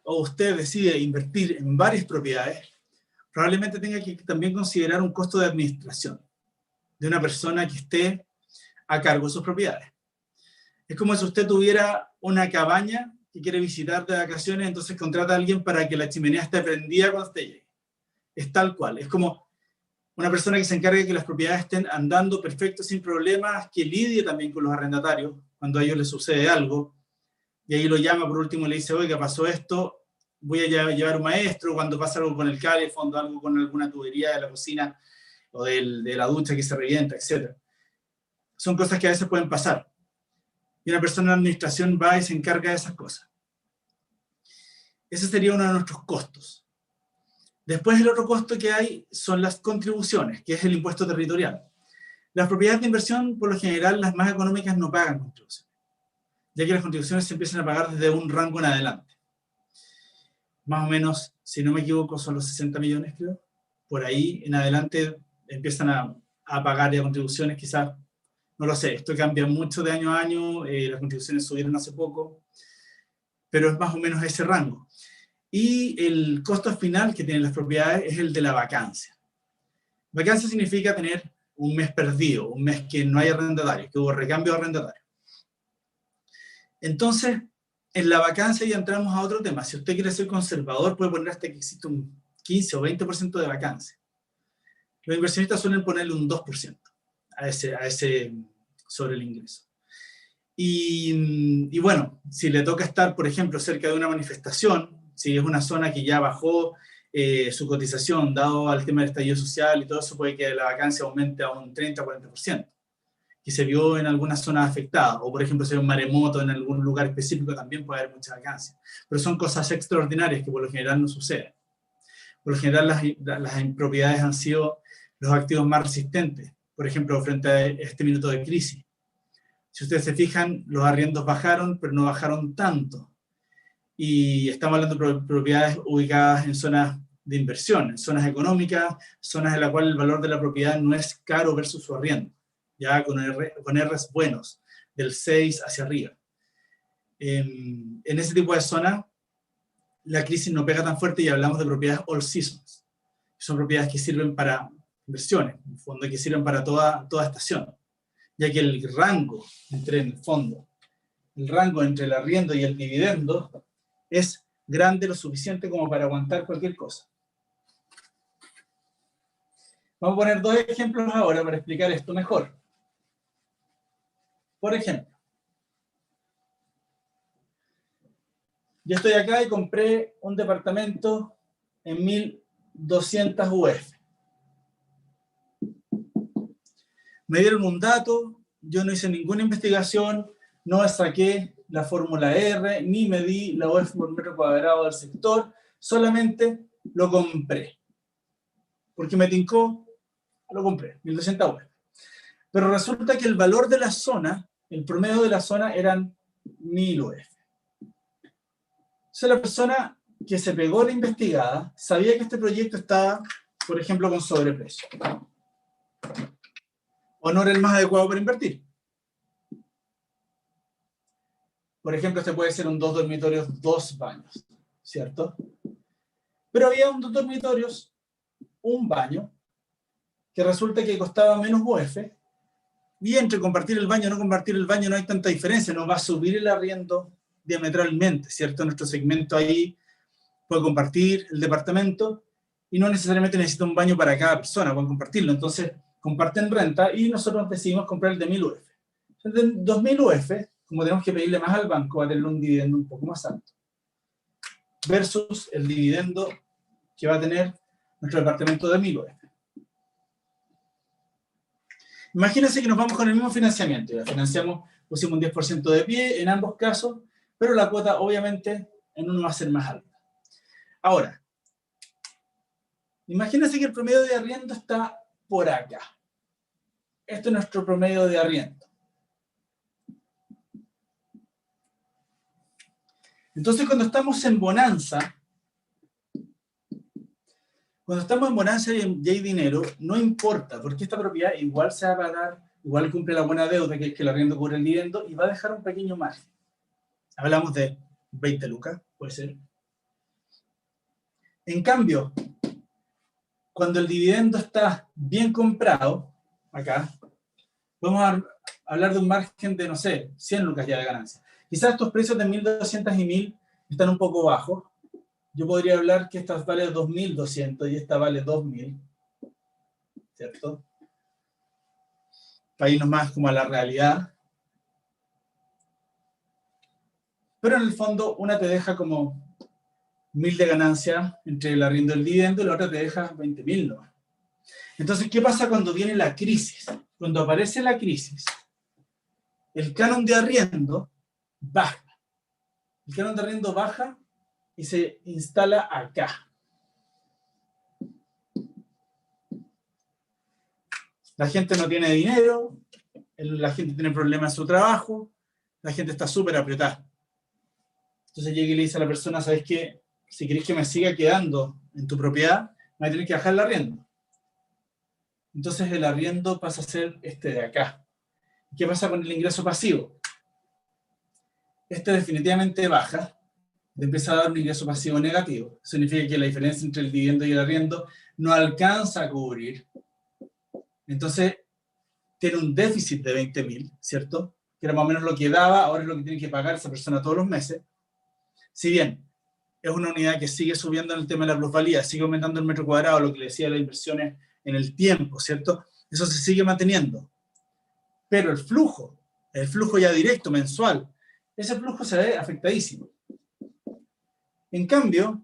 o usted decide invertir en varias propiedades, probablemente tenga que también considerar un costo de administración de una persona que esté a cargo de sus propiedades. Es como si usted tuviera una cabaña que quiere visitar de vacaciones, entonces contrata a alguien para que la chimenea esté prendida cuando usted llegue. Es tal cual. Es como una persona que se encargue de que las propiedades estén andando perfecto, sin problemas, que lidie también con los arrendatarios cuando a ellos les sucede algo, y ahí lo llama por último y le dice, oiga, pasó esto, voy a llevar un maestro, cuando pasa algo con el cable, fondo algo con alguna tubería de la cocina o de la ducha que se revienta, etc. Son cosas que a veces pueden pasar. Y una persona de administración va y se encarga de esas cosas. Ese sería uno de nuestros costos. Después el otro costo que hay son las contribuciones, que es el impuesto territorial. Las propiedades de inversión, por lo general, las más económicas no pagan contribuciones, ya que las contribuciones se empiezan a pagar desde un rango en adelante. Más o menos, si no me equivoco, son los 60 millones, creo. Por ahí en adelante empiezan a a pagar ya contribuciones, quizás, no lo sé, esto cambia mucho de año a año, las contribuciones subieron hace poco, pero es más o menos ese rango. Y el costo final que tienen las propiedades es el de la vacancia. Vacancia significa tener un mes perdido, un mes que no hay arrendatario, que hubo recambio de arrendatario. Entonces, en la vacancia ya entramos a otro tema. Si usted quiere ser conservador, puede poner hasta que existe un 15 o 20% de vacancia. Los inversionistas suelen ponerle un 2% a ese sobre el ingreso. Y bueno, si le toca estar, por ejemplo, cerca de una manifestación, si es una zona que ya bajó su cotización, dado al tema del estallido social y todo eso, puede que la vacancia aumente a un 30 o 40%, que se vio en algunas zonas afectadas, o por ejemplo, si hay un maremoto en algún lugar específico, también puede haber mucha vacancia. Pero son cosas extraordinarias que por lo general no suceden. Por lo general las propiedades han sido los activos más resistentes, por ejemplo, frente a este minuto de crisis. Si ustedes se fijan, los arriendos bajaron, pero no bajaron tanto. Y estamos hablando de propiedades ubicadas en zonas de inversión, en zonas económicas, zonas en las cuales el valor de la propiedad no es caro versus su arriendo, ya con R's buenos, del 6 hacia arriba. En ese tipo de zonas, la crisis no pega tan fuerte y hablamos de propiedades all seasons. Son propiedades que sirven para inversiones, en el fondo, que sirven para toda estación, ya que el rango entre, en el fondo, el rango entre el arriendo y el dividendo es grande, lo suficiente como para aguantar cualquier cosa. Vamos a poner dos ejemplos ahora para explicar esto mejor. Por ejemplo, yo estoy acá y compré un departamento en 1.200 UF. Me dieron un dato, yo no hice ninguna investigación, no saqué la fórmula R, ni medí la UF por metro cuadrado del sector, solamente lo compré. Porque me tincó, lo compré, 1.200 UF. Pero resulta que el valor de la zona, el promedio de la zona eran 1.000 UF. Entonces la persona que se pegó la investigada sabía que este proyecto estaba, por ejemplo, con sobreprecio. O no era el más adecuado para invertir. Por ejemplo, este puede ser un 2 dormitorios, 2 baños, ¿cierto? Pero había un 2 dormitorios, un baño, que resulta que costaba menos UF, y entre compartir el baño o no compartir el baño no hay tanta diferencia, no va a subir el arriendo diametralmente, ¿cierto? Nuestro segmento ahí puede compartir el departamento y no necesariamente necesita un baño para cada persona, pueden compartirlo. Entonces, comparten renta y nosotros decidimos comprar el de 1.000 UF. Entonces, 2.000 UF, como tenemos que pedirle más al banco, va a tener un dividendo un poco más alto. Versus el dividendo que va a tener nuestro departamento de 1.000 UF. Imagínense que nos vamos con el mismo financiamiento. Ya financiamos, pusimos un 10% de pie en ambos casos, pero la cuota obviamente en uno va a ser más alta. Ahora, imagínense que el promedio de arriendo está por acá. Este es nuestro promedio de arriendo. Entonces, cuando estamos en bonanza y hay dinero, no importa, porque esta propiedad igual se va a pagar, igual cumple la buena deuda, que es que el arriendo cubre el dividendo, y va a dejar un pequeño margen. Hablamos de 20 lucas, puede ser. En cambio, cuando el dividendo está bien comprado, acá, vamos a hablar de un margen de, no sé, 100 lucas ya de ganancia. Quizás estos precios de 1.200 y 1.000 están un poco bajos. Yo podría hablar que esta vale 2.200 y esta vale 2.000, ¿cierto? Para irnos más como a la realidad. Pero en el fondo, una te deja como 1.000 de ganancia entre el arriendo y el dividendo, y la otra te deja 20.000, ¿no? Entonces, ¿qué pasa cuando viene la crisis? Cuando aparece la crisis, el canon de arriendo baja. El canon de arriendo baja y se instala acá. La gente no tiene dinero, la gente tiene problemas en su trabajo, la gente está súper apretada. Entonces llega y le dice a la persona, ¿sabes qué? Si querés que me siga quedando en tu propiedad, me voy a tener que bajar el arriendo. entonces el arriendo pasa a ser este de acá. ¿Qué pasa con el ingreso pasivo? Este definitivamente baja, empieza a dar un ingreso pasivo negativo. Significa que la diferencia entre el dividendo y el arriendo no alcanza a cubrir. Entonces, tiene un déficit de 20.000, ¿cierto? Que era más o menos lo que daba, ahora es lo que tiene que pagar esa persona todos los meses. Si bien es una unidad que sigue subiendo en el tema de la plusvalía, sigue aumentando el metro cuadrado, lo que le decía, las inversiones en el tiempo, ¿cierto? Eso se sigue manteniendo. Pero el flujo ya directo, mensual, ese flujo se ve afectadísimo. En cambio,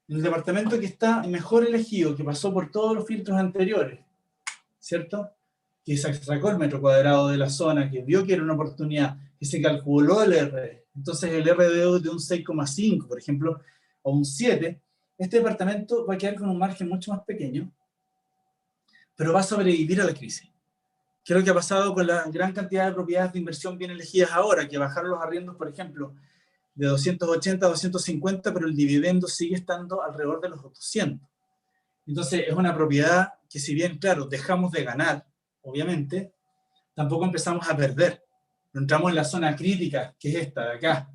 el departamento que está mejor elegido, que pasó por todos los filtros anteriores, ¿cierto? Que se sacó el metro cuadrado de la zona, que vio que era una oportunidad, que se calculó el R. Entonces el RDO de un 6,5, por ejemplo, o un 7, este departamento va a quedar con un margen mucho más pequeño, pero va a sobrevivir a la crisis. ¿Qué es lo que ha pasado con la gran cantidad de propiedades de inversión bien elegidas ahora? Que bajaron los arriendos, por ejemplo, de 280 a 250, pero el dividendo sigue estando alrededor de los 200. Entonces, es una propiedad que, si bien, claro, dejamos de ganar, obviamente, tampoco empezamos a perder. No entramos en la zona crítica, que es esta de acá.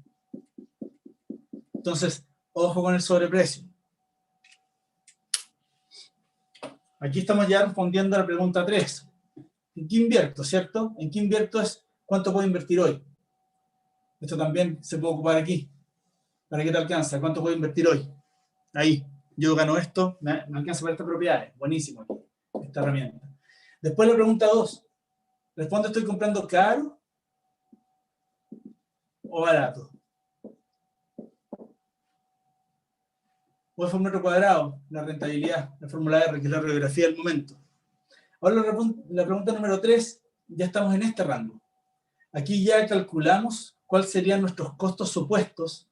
Entonces, ojo con el sobreprecio. Aquí estamos ya respondiendo a la pregunta 3. ¿En qué invierto, cierto? ¿En qué invierto es cuánto puedo invertir hoy? Esto también se puede ocupar aquí. ¿Para qué te alcanza? ¿Cuánto puedo invertir hoy? Ahí. Yo gano esto, me alcanza para estas propiedades. Buenísimo aquí, esta herramienta. Después la pregunta 2. Responde, ¿estoy comprando caro o barato? O es por metro cuadrado, la rentabilidad, la fórmula R, que es la radiografía del momento. Ahora la pregunta número 3, ya estamos en este rango. Aquí ya calculamos cuáles serían nuestros costos supuestos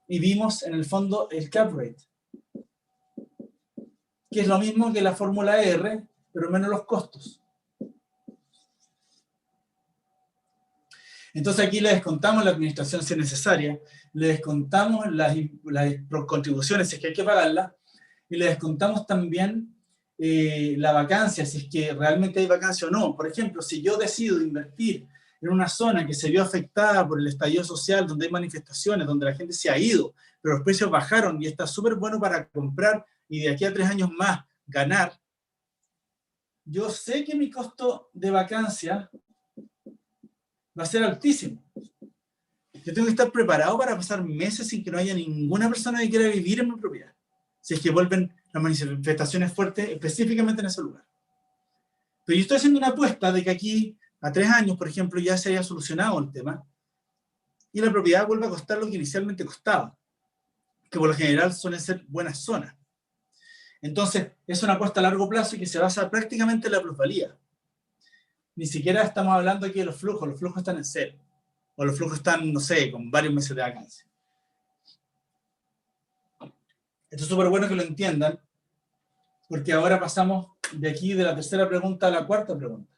y vimos en el fondo el cap rate, que es lo mismo que la fórmula R, pero menos los costos. Entonces aquí le descontamos la administración si es necesaria, le descontamos las contribuciones si es que hay que pagarlas, y le descontamos también la vacancia, si es que realmente hay vacancia o no. Por ejemplo, si yo decido invertir en una zona que se vio afectada por el estallido social, donde hay manifestaciones, donde la gente se ha ido, pero los precios bajaron y está súper bueno para comprar y de aquí a 3 años más ganar, yo sé que mi costo de vacancia va a ser altísimo. Yo tengo que estar preparado para pasar meses sin que no haya ninguna persona que quiera vivir en mi propiedad, si es que vuelven las manifestaciones fuertes específicamente en ese lugar. Pero yo estoy haciendo una apuesta de que aquí a 3 años, por ejemplo, ya se haya solucionado el tema y la propiedad vuelva a costar lo que inicialmente costaba, que por lo general suelen ser buenas zonas. Entonces, es una apuesta a largo plazo y que se basa prácticamente en la plusvalía. Ni siquiera estamos hablando aquí de los flujos están en cero. O los flujos están, no sé, con varios meses de vacancia. Esto es súper bueno que lo entiendan, porque ahora pasamos de aquí, de la tercera pregunta a la cuarta pregunta,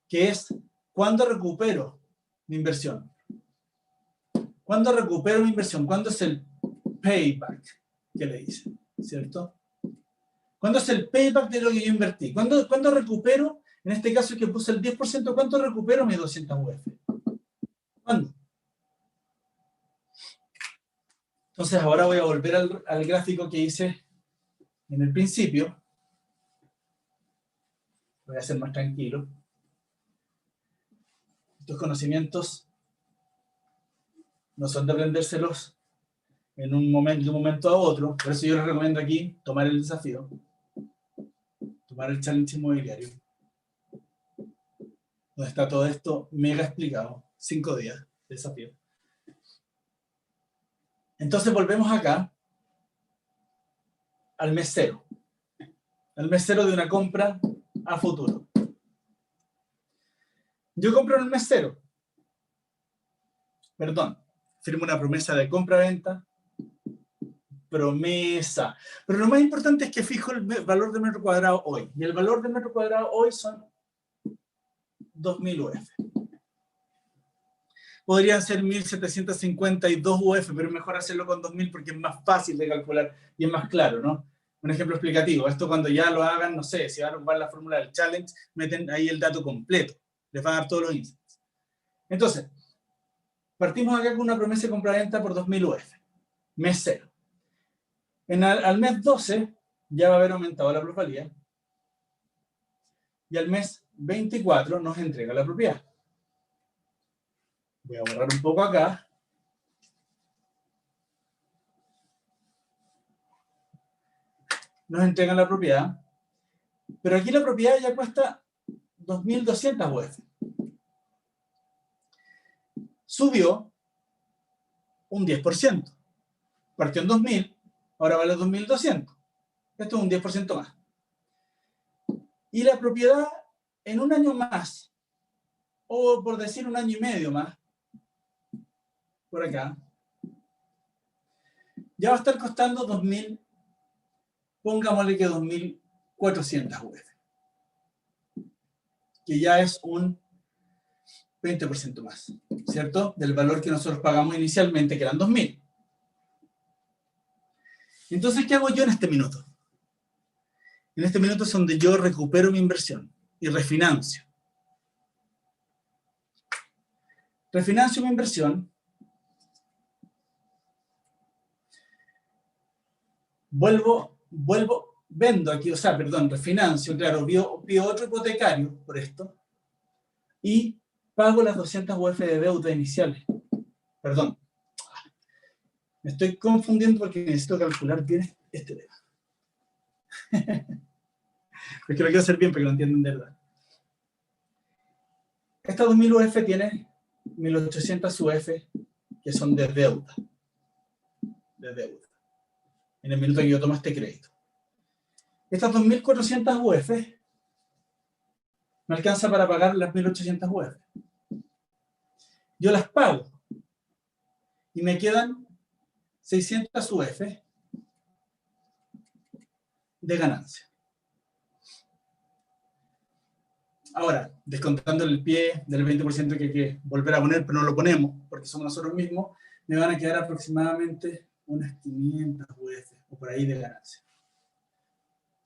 que es, ¿cuándo recupero mi inversión? ¿Cuándo recupero mi inversión? ¿Cuándo es el payback que le dicen? ¿Cierto? ¿Cuándo es el payback de lo que yo invertí? ¿Cuándo recupero? En este caso que puse el 10%, ¿cuánto recupero mis 200 UF? ¿Cuándo? Entonces ahora voy a volver al gráfico que hice en el principio. Voy a ser más tranquilo. Estos conocimientos no son de aprendérselos de un momento a otro. Por eso yo les recomiendo aquí tomar el desafío, tomar el challenge inmobiliario, donde está todo esto mega explicado, 5 días de desafío. Entonces volvemos acá al mes cero. Al mes cero de una compra a futuro. Yo compro en el mes cero. Perdón, firmo una promesa de compra-venta. Promesa. Pero lo más importante es que fijo el valor del metro cuadrado hoy. Y el valor del metro cuadrado hoy son 2.000 UF. Podrían ser 1.752 UF, pero es mejor hacerlo con 2.000 porque es más fácil de calcular y es más claro, ¿no? Un ejemplo explicativo. Esto cuando ya lo hagan, no sé, si van a ocupar la fórmula del challenge, meten ahí el dato completo. Les va a dar todos los insights. Entonces, partimos acá con una promesa de compraventa por 2.000 UF. Mes 0. Al mes 12 ya va a haber aumentado la plusvalía. Y al mes 24 nos entrega la propiedad. Voy a borrar un poco acá. Nos entregan la propiedad. Pero aquí la propiedad ya cuesta 2.200 UF. Subió un 10%. Partió en 2.000, ahora vale 2.200. Esto es un 10% más. Y la propiedad en un año más, o por decir un año y medio más, por acá, ya va a estar costando 2.000, pongámosle que 2.400 UF. Que ya es un 20% más, ¿cierto? Del valor que nosotros pagamos inicialmente, que eran 2.000. Entonces, ¿qué hago yo en este minuto? En este minuto es donde yo recupero mi inversión y refinancio. Refinancio mi inversión. Vendo aquí, o sea, perdón, refinancio, claro, pido otro hipotecario por esto y pago las 200 UF de deuda iniciales. Perdón. Me estoy confundiendo porque necesito calcular bien este tema. Porque lo quiero hacer bien para que lo entiendan de verdad. Esta 2.000 UF tiene 1.800 UF que son de deuda. De deuda. En el minuto que yo tomo este crédito. Estas 2.400 UF me alcanza para pagar las 1.800 UF. Yo las pago. Y me quedan 600 UF de ganancia. Ahora, descontando el pie del 20% que hay que volver a poner, pero no lo ponemos, porque somos nosotros mismos, me van a quedar aproximadamente unas 500 UF, o por ahí de ganancia.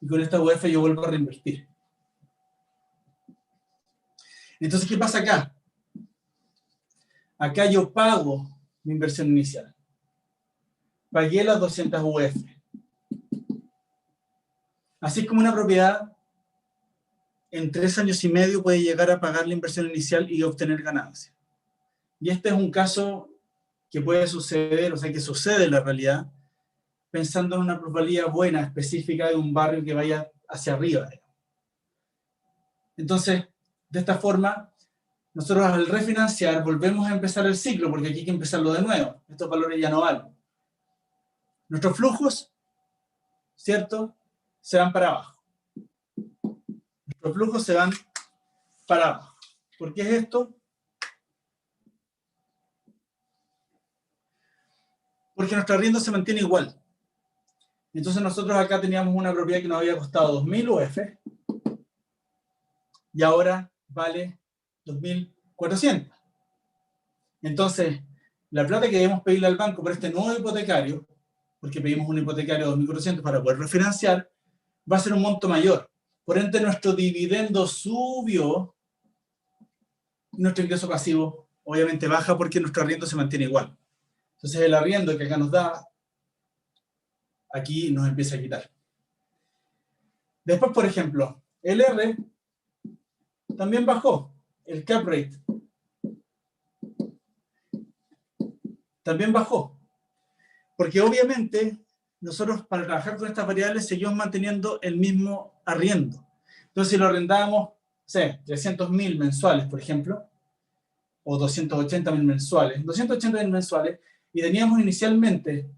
Y con esta UF yo vuelvo a reinvertir. Entonces, ¿qué pasa acá? Acá yo pago mi inversión inicial. Pagué las 200 UF. Así como una propiedad en 3 años y medio puede llegar a pagar la inversión inicial y obtener ganancia. Y este es un caso que puede suceder, o sea, que sucede en la realidad, pensando en una plusvalía buena, específica de un barrio que vaya hacia arriba. Entonces, de esta forma, nosotros al refinanciar volvemos a empezar el ciclo, porque aquí hay que empezarlo de nuevo. Estos valores ya no valen. Nuestros flujos, ¿cierto?, se van para abajo. Nuestros flujos se van para abajo. ¿Por qué es esto? Porque nuestro arriendo se mantiene igual. Entonces nosotros acá teníamos una propiedad que nos había costado 2.000 UF y ahora vale 2.400. Entonces, la plata que debemos pedirle al banco por este nuevo hipotecario, porque pedimos un hipotecario de 2.400 para poder refinanciar, va a ser un monto mayor. Por ende, nuestro dividendo subió y nuestro ingreso pasivo obviamente baja porque nuestro arriendo se mantiene igual. Entonces, el arriendo que acá nos da, aquí nos empieza a quitar. Después, por ejemplo, el R también bajó. El cap rate también bajó. Porque obviamente nosotros para trabajar con estas variables seguimos manteniendo el mismo arriendo. Entonces si lo arrendábamos, no sé, 300.000 mensuales, por ejemplo, o 280.000 mensuales, 280.000 mensuales, y teníamos inicialmente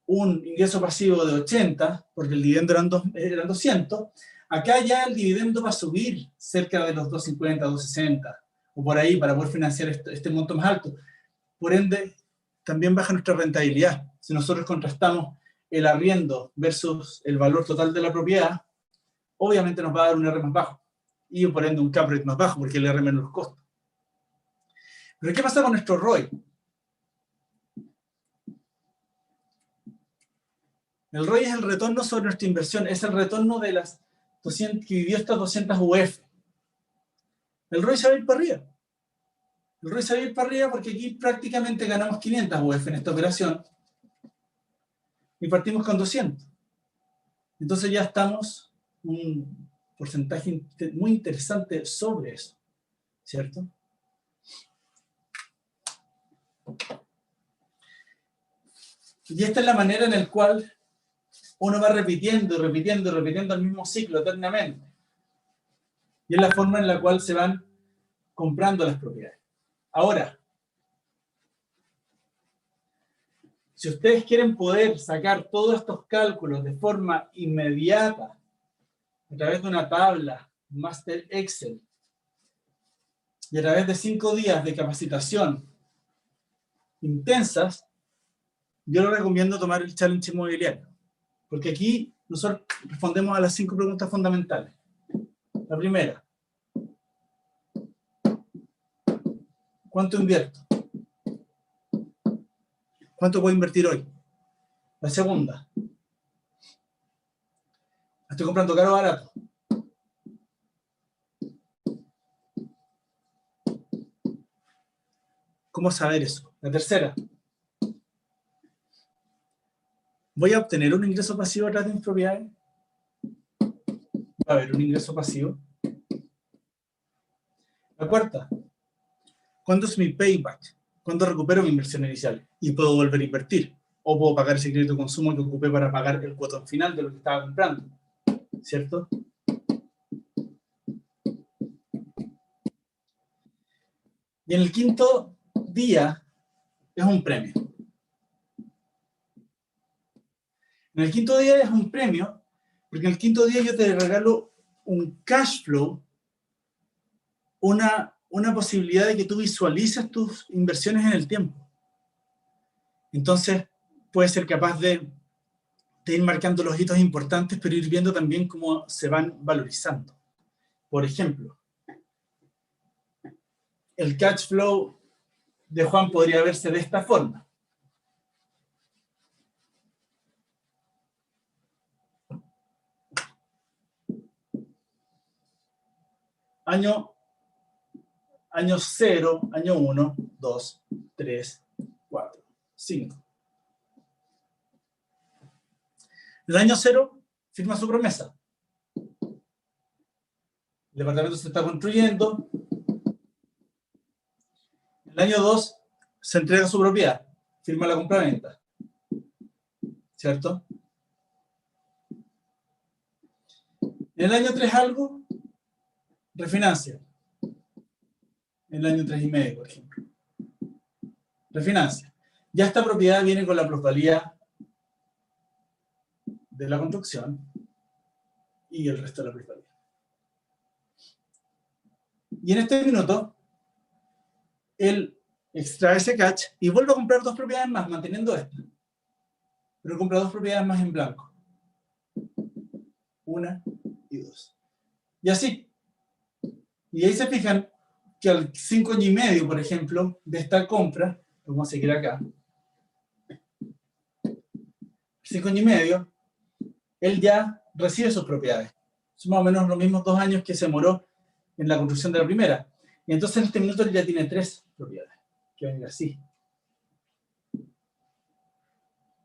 un ingreso pasivo de 80, porque el dividendo eran 200, acá ya el dividendo va a subir cerca de los 250, 260, o por ahí, para poder financiar este monto más alto. Por ende, también baja nuestra rentabilidad. Si nosotros contrastamos el arriendo versus el valor total de la propiedad, obviamente nos va a dar un R más bajo, y por ende un cap rate más bajo, porque el R menos los costos. Pero ¿qué pasa con nuestro ROI? El ROI es el retorno sobre nuestra inversión, es el retorno de las 200, que vivió estas 200 UF. El ROI se va a ir para arriba. El ROI se va a ir para arriba porque aquí prácticamente ganamos 500 UF en esta operación y partimos con 200. Entonces ya estamos un porcentaje muy interesante sobre eso, ¿cierto? Y esta es la manera en la cual uno va repitiendo y repitiendo y repitiendo el mismo ciclo eternamente. Y es la forma en la cual se van comprando las propiedades. Ahora, si ustedes quieren poder sacar todos estos cálculos de forma inmediata, a través de una tabla, Master Excel, y a través de 5 días de capacitación intensas, yo les recomiendo tomar el Challenge Inmobiliario. Porque aquí nosotros respondemos a las 5 preguntas fundamentales. La primera, ¿cuánto invierto? ¿Cuánto puedo invertir hoy? La segunda, ¿estoy comprando caro o barato? ¿Cómo saber eso? La tercera, ¿voy a obtener un ingreso pasivo a través de mis propiedades? ¿Va a haber un ingreso pasivo? La cuarta, ¿cuándo es mi payback? ¿Cuándo recupero mi inversión inicial? Y puedo volver a invertir. O puedo pagar ese crédito de consumo que ocupé para pagar el cuotón final de lo que estaba comprando. ¿Cierto? Y en el quinto día es un premio. En el quinto día es un premio, porque en el quinto día yo te regalo un cash flow, una posibilidad de que tú visualices tus inversiones en el tiempo. Entonces, puedes ser capaz de ir marcando los hitos importantes, pero ir viendo también cómo se van valorizando. Por ejemplo, el cash flow de Juan podría verse de esta forma. Año 0, año 1, 2, 3, 4, 5. El año 0 firma su promesa. El departamento se está construyendo. El año 2 se entrega su propiedad, firma la compraventa. ¿Cierto? En el año 3 algo, refinancia. En el año 3 y medio, por ejemplo. Refinancia. Ya esta propiedad viene con la plusvalía de la construcción y el resto de la plusvalía. Y en este minuto, él extrae ese cash y vuelve a comprar 2 propiedades más, manteniendo esta. Pero compra 2 propiedades más en blanco. 1 y 2. Y así. Y ahí se fijan que al 5 años y medio, por ejemplo, de esta compra, vamos a seguir acá, 5 años y medio, él ya recibe sus propiedades. Son más o menos los mismos 2 años que se demoró en la construcción de la primera. Y entonces en este minuto él ya tiene 3 propiedades, que van a ir así.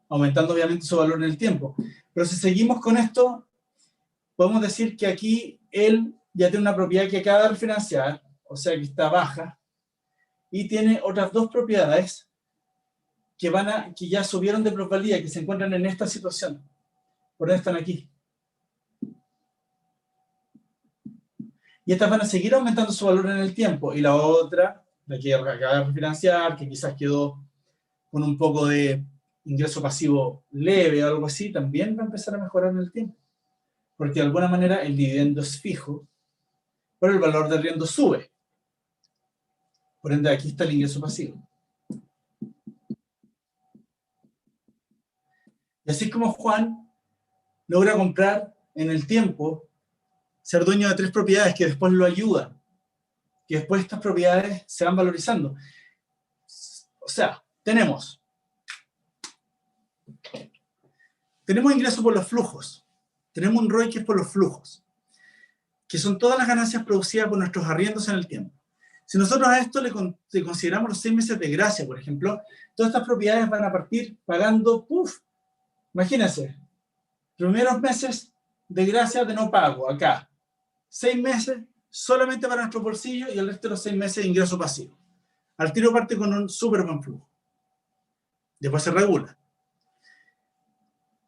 Aumentando obviamente su valor en el tiempo. Pero si seguimos con esto, podemos decir que aquí él ya tiene una propiedad que acaba de refinanciar, o sea que está baja, y tiene otras 2 propiedades que ya subieron de plusvalía, que se encuentran en esta situación. Por eso están aquí. Y estas van a seguir aumentando su valor en el tiempo. Y la otra, la que acaba de refinanciar, que quizás quedó con un poco de ingreso pasivo leve o algo así, también va a empezar a mejorar en el tiempo. Porque de alguna manera el dividendo es fijo, pero el valor del arriendo sube. Por ende, aquí está el ingreso pasivo. Y así como Juan logra comprar en el tiempo, ser dueño de 3 propiedades que después lo ayudan, que después estas propiedades se van valorizando. O sea, tenemos Tenemos ingresos por los flujos. Tenemos un ROI que es por los flujos, que son todas las ganancias producidas por nuestros arriendos en el tiempo. Si nosotros a esto le consideramos los 6 meses de gracia, por ejemplo, todas estas propiedades van a partir pagando, imagínense, primeros meses de gracia de no pago, acá. 6 meses solamente para nuestro bolsillo y el resto de los 6 meses de ingreso pasivo. Al tiro parte con un súper buen flujo. Después se regula.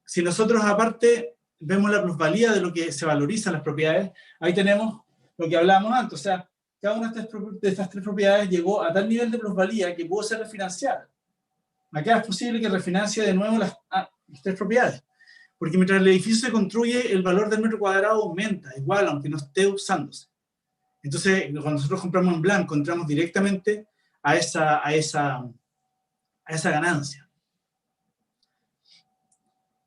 Si nosotros aparte vemos la plusvalía de lo que se valorizan las propiedades, ahí tenemos lo que hablábamos antes. O sea, cada una de estas 3 propiedades llegó a tal nivel de plusvalía que pudo ser refinanciada. Acá es posible que refinancie de nuevo las 3 propiedades. Porque mientras el edificio se construye, el valor del metro cuadrado aumenta, igual, aunque no esté usándose. Entonces, cuando nosotros compramos en blanco, entramos directamente a esa ganancia.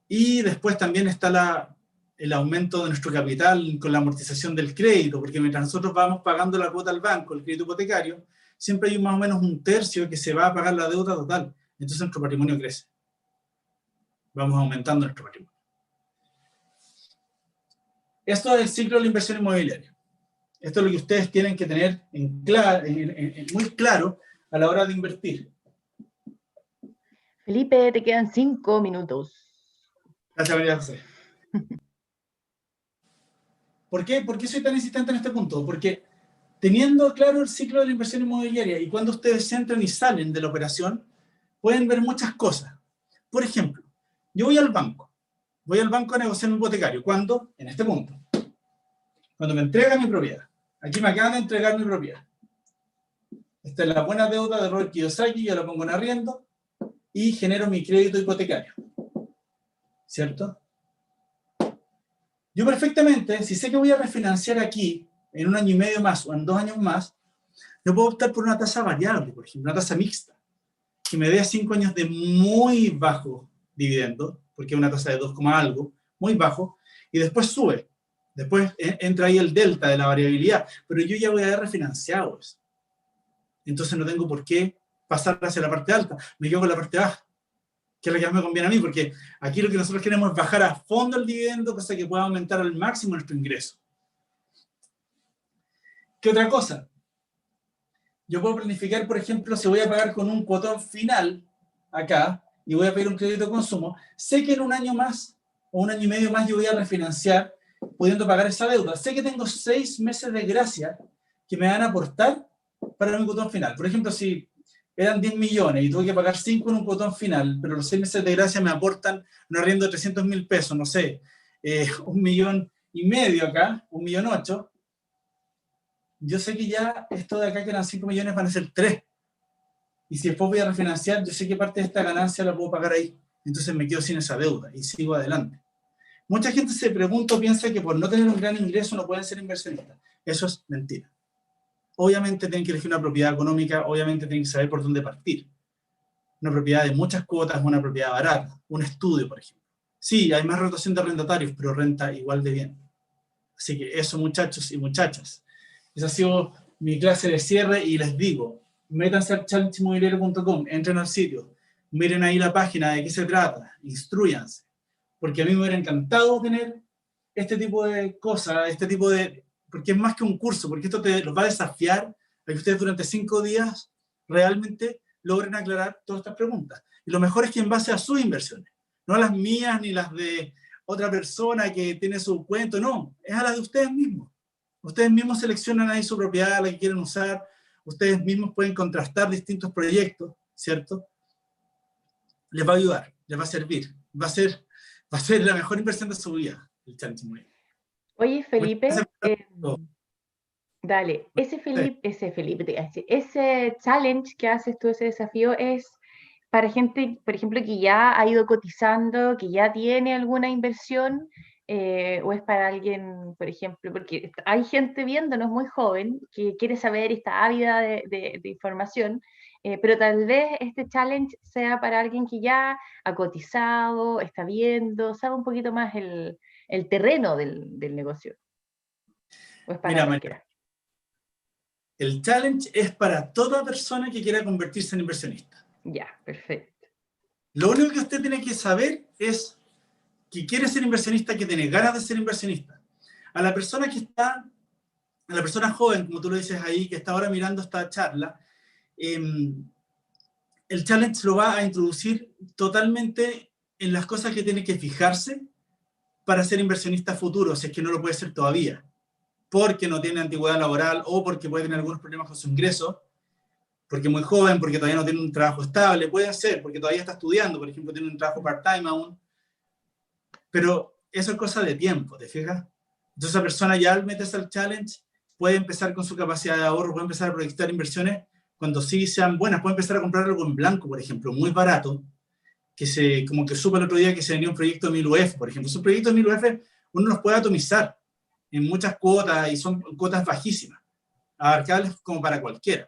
Y después también está el aumento de nuestro capital con la amortización del crédito, porque mientras nosotros vamos pagando la cuota al banco, el crédito hipotecario, siempre hay más o menos un tercio que se va a pagar la deuda total. Entonces nuestro patrimonio crece. Vamos aumentando nuestro patrimonio. Esto es el ciclo de la inversión inmobiliaria. Esto es lo que ustedes tienen que tener muy claro a la hora de invertir. Felipe, te quedan 5 minutos. Gracias, María José. ¿Por qué soy tan insistente en este punto? Porque teniendo claro el ciclo de la inversión inmobiliaria y cuando ustedes entran y salen de la operación, pueden ver muchas cosas. Por ejemplo, yo voy al banco a negociar un hipotecario. ¿Cuándo? En este punto. Cuando me entregan mi propiedad. Aquí me acaban de entregar mi propiedad. Esta es la buena deuda de Robert Kiyosaki, yo la pongo en arriendo y genero mi crédito hipotecario. ¿Cierto? Yo perfectamente, si sé que voy a refinanciar aquí en 1 año y medio más o en 2 años más, yo puedo optar por una tasa variable, por ejemplo, una tasa mixta, que me dé 5 años de muy bajo dividendo, porque es una tasa de 2, algo, muy bajo, y después sube. Después entra ahí el delta de la variabilidad, pero yo ya voy a haber refinanciado eso. Entonces no tengo por qué pasar hacia la parte alta, me quedo con la parte baja, que es la que más me conviene a mí, porque aquí lo que nosotros queremos es bajar a fondo el dividendo, cosa que pueda aumentar al máximo nuestro ingreso. ¿Qué otra cosa? Yo puedo planificar, por ejemplo, si voy a pagar con un cuotón final acá y voy a pedir un crédito de consumo, sé que en 1 año más o 1 año y medio más yo voy a refinanciar pudiendo pagar esa deuda. Sé que tengo 6 meses de gracia que me van a aportar para mi cuotón final. Por ejemplo, si eran 10 millones y tuve que pagar 5 en un cuotón final, pero los 6 meses de gracia me aportan un arriendo de 300.000 pesos, no sé, 1,5 millones acá, 1,8 millones. Yo sé que ya esto de acá que eran 5 millones van a ser 3. Y si después voy a refinanciar, yo sé que parte de esta ganancia la puedo pagar ahí. Entonces me quedo sin esa deuda y sigo adelante. Mucha gente se pregunta o piensa que por no tener un gran ingreso no pueden ser inversionistas. Eso es mentira. Obviamente tienen que elegir una propiedad económica, obviamente tienen que saber por dónde partir. Una propiedad de muchas cuotas, una propiedad barata, un estudio, por ejemplo. Sí, hay más rotación de arrendatarios, pero renta igual de bien. Así que eso, muchachos y muchachas. Esa ha sido mi clase de cierre y les digo, métanse al challengemobiliario.com, entren al sitio, miren ahí la página de qué se trata, instrúyanse, porque a mí me hubiera encantado tener este tipo de cosas, porque es más que un curso, porque esto los va a desafiar a que ustedes durante 5 días realmente logren aclarar todas estas preguntas. Y lo mejor es que en base a sus inversiones, no a las mías ni las de otra persona que tiene su cuento, no, es a las de ustedes mismos. Ustedes mismos seleccionan ahí su propiedad, la que quieren usar, ustedes mismos pueden contrastar distintos proyectos, ¿cierto? Les va a ayudar, les va a servir, va a ser la mejor inversión de su vida, el Challenge Inmobiliario. Oye, Felipe, dale, ese challenge que haces tú, ese desafío es para gente, por ejemplo, que ya ha ido cotizando, que ya tiene alguna inversión, o es para alguien, por ejemplo, porque hay gente viéndonos muy joven que quiere saber y está ávida de información, pero tal vez este challenge sea para alguien que ya ha cotizado, está viendo, sabe un poquito más el terreno del negocio. ¿O es para cualquiera? El challenge es para toda persona que quiera convertirse en inversionista. Ya, perfecto. Lo único que usted tiene que saber es que quiere ser inversionista, que tiene ganas de ser inversionista. A la persona joven, como tú lo dices ahí, que está ahora mirando esta charla, el challenge lo va a introducir totalmente en las cosas que tiene que fijarse para ser inversionista futuro, si es que no lo puede ser todavía, porque no tiene antigüedad laboral o porque puede tener algunos problemas con su ingreso, porque es muy joven, porque todavía no tiene un trabajo estable, puede ser, porque todavía está estudiando, por ejemplo, tiene un trabajo part-time aún, pero eso es cosa de tiempo, ¿te fijas? Entonces esa persona ya al meterse al challenge puede empezar con su capacidad de ahorro, puede empezar a proyectar inversiones cuando sí sean buenas, puede empezar a comprar algo en blanco, por ejemplo, muy barato, como que supe el otro día que se venía un proyecto de 1000 UF, por ejemplo. Esos proyectos de 1000 UF uno los puede atomizar en muchas cuotas y son cuotas bajísimas, abarcables como para cualquiera.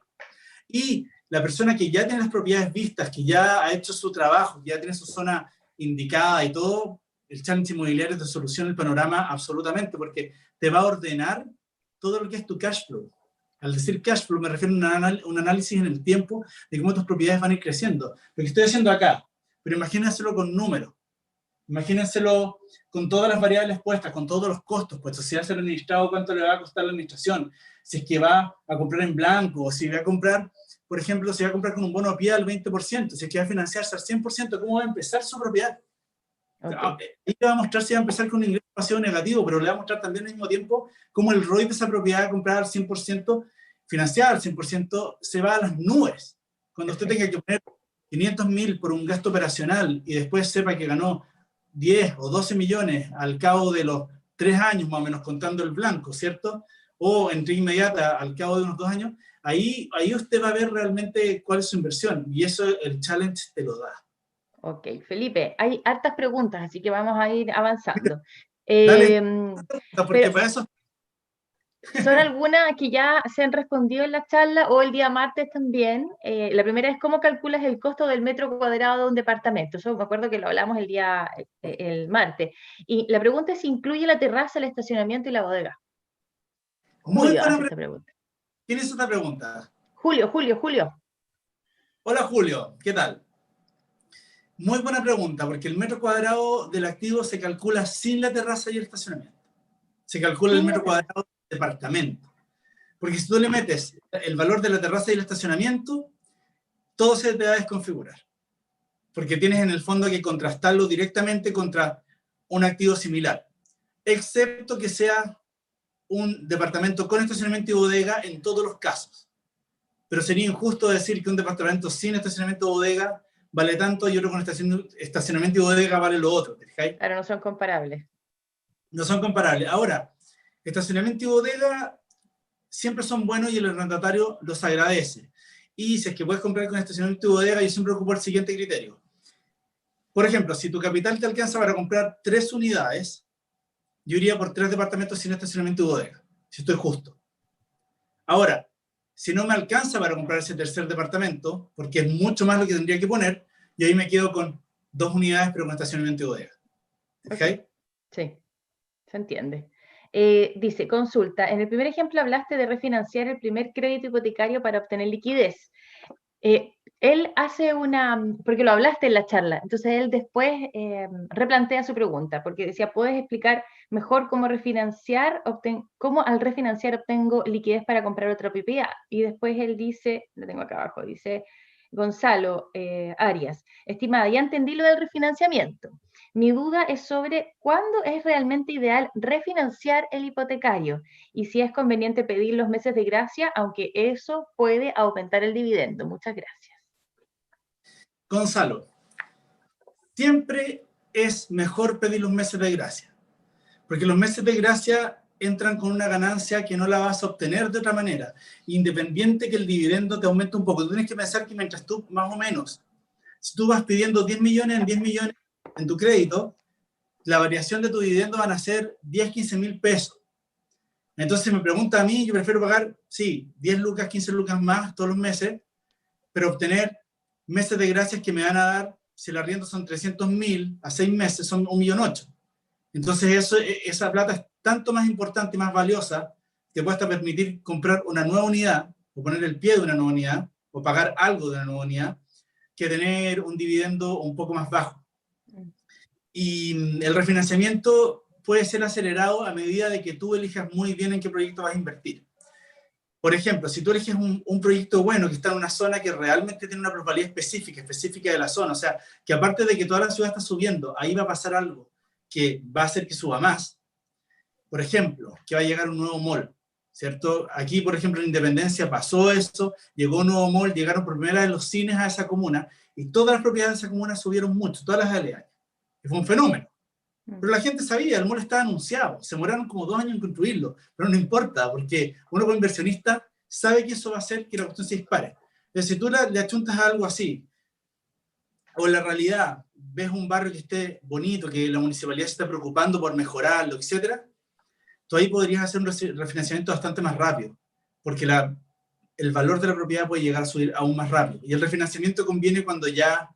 Y la persona que ya tiene las propiedades vistas, que ya ha hecho su trabajo, que ya tiene su zona indicada y todo, el challenge inmobiliario te soluciona el panorama absolutamente, porque te va a ordenar todo lo que es tu cash flow. Al decir cash flow me refiero a un análisis en el tiempo de cómo tus propiedades van a ir creciendo. Lo que estoy haciendo acá, pero imagínenselo con números. Imagínenselo con todas las variables puestas, con todos los costos puestos. Si hace el administrado, cuánto le va a costar la administración. Si es que va a comprar en blanco, o si va a comprar, por ejemplo, si va a comprar con un bono a pie al 20%, si es que va a financiarse al 100%, ¿cómo va a empezar su propiedad? Okay. Ahí le va a mostrar si va a empezar con un ingreso pasivo negativo, pero le va a mostrar también al mismo tiempo cómo el ROI de esa propiedad comprada al 100%, financiada al 100%, se va a las nubes. Cuando usted tenga que poner 500.000 por un gasto operacional y después sepa que ganó 10 o 12 millones al cabo de los 3 años, más o menos, contando el blanco, ¿cierto? O entre inmediata al cabo de unos 2 años, ahí usted va a ver realmente cuál es su inversión, y eso el challenge te lo da. Ok, Felipe, hay hartas preguntas, así que vamos a ir avanzando. Dale, porque para eso... ¿Son algunas que ya se han respondido en la charla o el día martes también? La primera es, ¿cómo calculas el costo del metro cuadrado de un departamento? Eso me acuerdo que lo hablamos el martes. Y la pregunta es si incluye la terraza, el estacionamiento y la bodega. Julio hace esta pregunta. ¿Quién hizo esta pregunta? Julio. Hola, Julio, ¿qué tal? Muy buena pregunta, porque el metro cuadrado del activo se calcula sin la terraza y el estacionamiento. Se calcula el metro cuadrado del departamento. Porque si tú le metes el valor de la terraza y el estacionamiento, todo se te va a desconfigurar. Porque tienes en el fondo que contrastarlo directamente contra un activo similar. Excepto que sea un departamento con estacionamiento y bodega en todos los casos. Pero sería injusto decir que un departamento sin estacionamiento y bodega vale tanto y otro con estacionamiento y bodega vale lo otro. ¿Te fijáis? Claro, no son comparables. No son comparables. Ahora, estacionamiento y bodega siempre son buenos y el arrendatario los agradece. Y si es que puedes comprar con estacionamiento y bodega, yo siempre ocupo el siguiente criterio. Por ejemplo, si tu capital te alcanza para comprar 3 unidades, yo iría por 3 departamentos sin estacionamiento y bodega, si estoy justo. Ahora, si no me alcanza para comprar ese tercer departamento, porque es mucho más lo que tendría que poner, yo ahí me quedo con 2 unidades, pero con estacionamiento y bodega. ¿Okay? Sí, se entiende. Dice, consulta, en el primer ejemplo hablaste de refinanciar el primer crédito hipotecario para obtener liquidez. Él hace porque lo hablaste en la charla, entonces él después replantea su pregunta, porque decía, ¿puedes explicar mejor cómo cómo al refinanciar obtengo liquidez para comprar otra propiedad? Y después él dice, lo tengo acá abajo, dice, Gonzalo Arias, estimada, ya entendí lo del refinanciamiento. Mi duda es sobre cuándo es realmente ideal refinanciar el hipotecario y si es conveniente pedir los meses de gracia, aunque eso puede aumentar el dividendo. Muchas gracias. Gonzalo, siempre es mejor pedir los meses de gracia, porque los meses de gracia entran con una ganancia que no la vas a obtener de otra manera, independiente que el dividendo te aumente un poco. Tú tienes que pensar que mientras tú, más o menos, si tú vas pidiendo 10 millones en 10 millones en tu crédito, la variación de tu dividendo van a ser 10, 15 mil pesos. Entonces me pregunta a mí, yo prefiero pagar, sí, 10 lucas, 15 lucas más todos los meses, pero obtener meses de gracias que me van a dar, si el arriendo son 300.000 a 6 meses, son 1.800.000. Entonces esa plata es tanto más importante y más valiosa que puede hasta permitir comprar una nueva unidad, o poner el pie de una nueva unidad, o pagar algo de una nueva unidad, que tener un dividendo un poco más bajo. Y el refinanciamiento puede ser acelerado a medida de que tú elijas muy bien en qué proyecto vas a invertir. Por ejemplo, si tú eliges un proyecto bueno que está en una zona que realmente tiene una plusvalía específica de la zona, o sea, que aparte de que toda la ciudad está subiendo, ahí va a pasar algo que va a hacer que suba más. Por ejemplo, que va a llegar un nuevo mall, ¿cierto? Aquí, por ejemplo, en Independencia pasó eso, llegó un nuevo mall, llegaron por primera vez los cines a esa comuna, y todas las propiedades de esa comuna subieron mucho, todas las aledañas. Y fue un fenómeno. Pero la gente sabía, el mall estaba anunciado, se demoraron como 2 años en construirlo, pero no importa, porque uno como inversionista sabe que eso va a hacer que la cuestión se dispare. Entonces, si tú le achuntas a algo así, o en la realidad ves un barrio que esté bonito, que la municipalidad se está preocupando por mejorarlo, etcétera, tú ahí podrías hacer un refinanciamiento bastante más rápido, porque el valor de la propiedad puede llegar a subir aún más rápido. Y el refinanciamiento conviene cuando ya,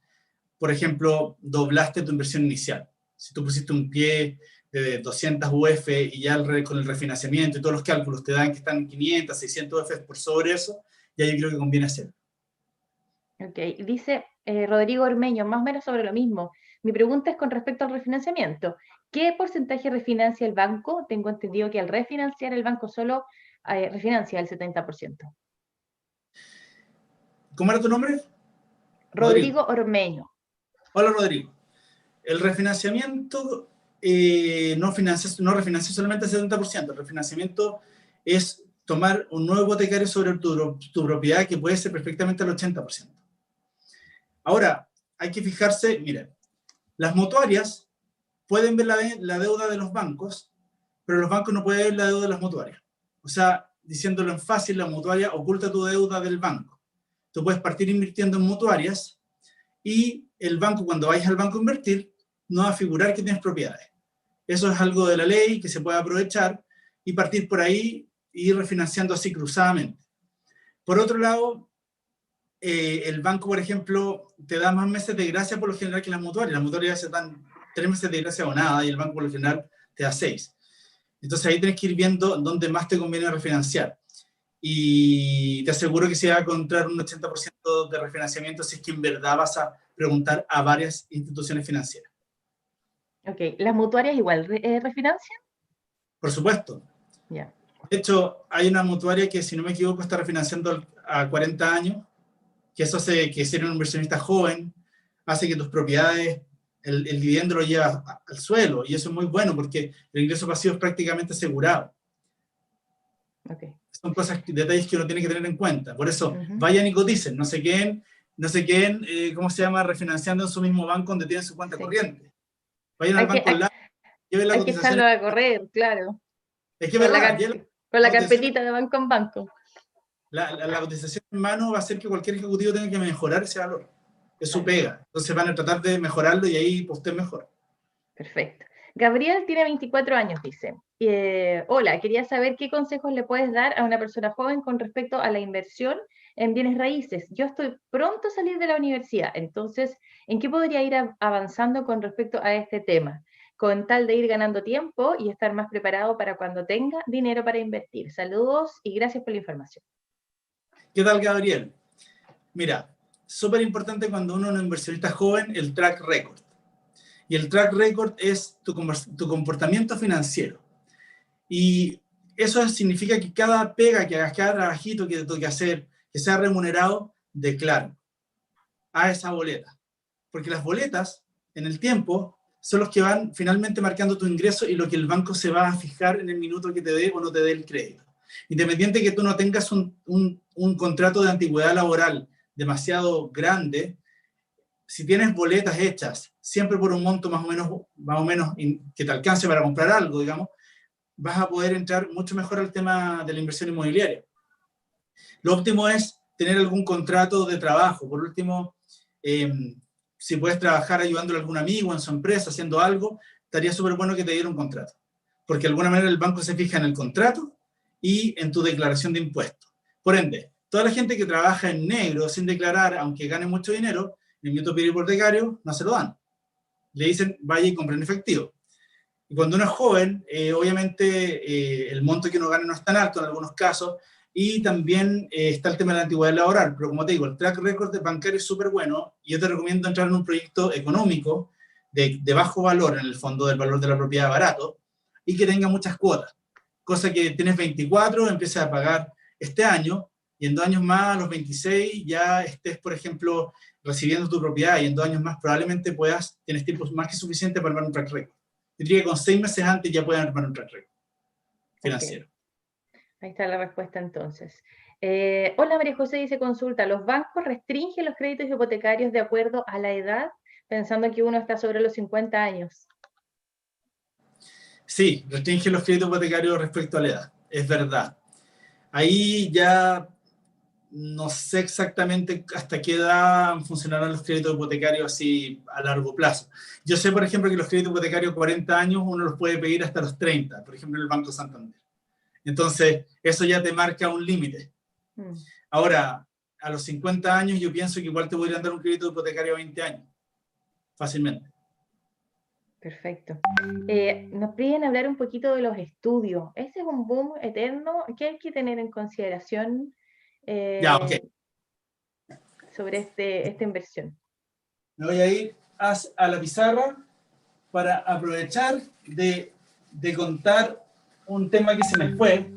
por ejemplo, doblaste tu inversión inicial. Si tú pusiste un pie de 200 UF y ya con el refinanciamiento y todos los cálculos te dan que están 500, 600 UF por sobre eso, ya yo creo que conviene hacerlo. Ok, dice Rodrigo Ormeño, más o menos sobre lo mismo. Mi pregunta es con respecto al refinanciamiento. ¿Qué porcentaje refinancia el banco? Tengo entendido que al refinanciar el banco solo refinancia el 70%. ¿Cómo era tu nombre? Rodrigo Ormeño. Hola, Rodrigo. El refinanciamiento no refinancia solamente el 70%. El refinanciamiento es tomar un nuevo hipotecario sobre tu propiedad que puede ser perfectamente el 80%. Ahora, hay que fijarse, miren, las mutuarias pueden ver la deuda de los bancos, pero los bancos no pueden ver la deuda de las mutuarias. O sea, diciéndolo en fácil, la mutuaria oculta tu deuda del banco. Tú puedes partir invirtiendo en mutuarias y el banco, cuando vayas al banco a invertir, no va a figurar que tienes propiedades. Eso es algo de la ley que se puede aprovechar y partir por ahí e ir refinanciando así cruzadamente. Por otro lado, el banco, por ejemplo, te da más meses de gracia por lo general que las mutuarias. Las mutuarias se dan 3 meses de gracia o nada y el banco por lo general te da 6. Entonces ahí tienes que ir viendo dónde más te conviene refinanciar. Y te aseguro que se va a encontrar un 80% de refinanciamiento si es que en verdad vas a preguntar a varias instituciones financieras. Ok, ¿las mutuarias igual refinancian? Por supuesto. Yeah. De hecho, hay una mutuaria que, si no me equivoco, está refinanciando a 40 años, que eso hace que ser un inversionista joven, hace que tus propiedades, el dividendo lo lleva al suelo, y eso es muy bueno porque el ingreso pasivo es prácticamente asegurado. Okay. Son detalles que uno tiene que tener en cuenta. Por eso, vayan y coticen, no se queden, ¿cómo se llama?, refinanciando en su mismo banco donde tienen su cuenta corriente. Vayan al banco online, lleven la cotización. Hay que echarlo a correr, claro. Es que verdad, con la carpetita de banco en banco. La cotización en mano va a hacer que cualquier ejecutivo tenga que mejorar ese valor. Es su pega. Entonces van a tratar de mejorarlo y ahí usted mejora. Perfecto. Gabriel tiene 24 años, dice. Hola, quería saber qué consejos le puedes dar a una persona joven con respecto a la inversión en bienes raíces. Yo estoy pronto a salir de la universidad, entonces, ¿en qué podría ir avanzando con respecto a este tema? Con tal de ir ganando tiempo y estar más preparado para cuando tenga dinero para invertir. Saludos y gracias por la información. ¿Qué tal, Gabriel? Mira, súper importante cuando uno es un inversionista joven, el track record. Y el track record es tu comportamiento financiero. Y eso significa que cada pega que hagas, cada trabajito que te toque hacer, que sea remunerado, declaro a esa boleta. Porque las boletas, en el tiempo, son los que van finalmente marcando tu ingreso y lo que el banco se va a fijar en el minuto que te dé o no te dé el crédito. Independiente que tú no tengas un contrato de antigüedad laboral demasiado grande, si tienes boletas hechas, siempre por un monto más o menos que te alcance para comprar algo, digamos, vas a poder entrar mucho mejor al tema de la inversión inmobiliaria. Lo óptimo es tener algún contrato de trabajo. Por último, si puedes trabajar ayudándole a algún amigo en su empresa, haciendo algo, estaría súper bueno que te diera un contrato. Porque de alguna manera el banco se fija en el contrato y en tu declaración de impuestos. Por ende, toda la gente que trabaja en negro sin declarar, aunque gane mucho dinero, en el minuto pedir hipotecario, no se lo dan. Le dicen, vaya y compre en efectivo. Y cuando uno es joven, obviamente el monto que uno gana no es tan alto en algunos casos, y también está el tema de la antigüedad laboral, pero como te digo, el track record bancario es súper bueno, y yo te recomiendo entrar en un proyecto económico de bajo valor, en el fondo del valor de la propiedad barato, y que tenga muchas cuotas. Cosa que tienes 24, empiezas a pagar este año, y en 2 años más, a los 26, ya estés, por ejemplo, recibiendo tu propiedad, y en 2 años más probablemente tienes tiempo más que suficiente para armar un track record. Yo diría que con 6 meses antes ya pueden armar un track record financiero. Okay. Ahí está la respuesta entonces. Hola, María José dice, consulta, ¿los bancos restringen los créditos hipotecarios de acuerdo a la edad, pensando que uno está sobre los 50 años? Sí, restringen los créditos hipotecarios respecto a la edad, es verdad. Ahí ya no sé exactamente hasta qué edad funcionarán los créditos hipotecarios así a largo plazo. Yo sé, por ejemplo, que los créditos hipotecarios 40 años uno los puede pedir hasta los 30, por ejemplo, en el Banco Santander. Entonces, eso ya te marca un límite. Ahora, a los 50 años yo pienso que igual te podrían dar un crédito hipotecario a 20 años, fácilmente. Perfecto. Nos piden hablar un poquito de los estudios. ¿Este es un boom eterno? ¿Qué hay que tener en consideración sobre esta inversión? Me voy a ir a la pizarra para aprovechar de contar un tema que se me fue,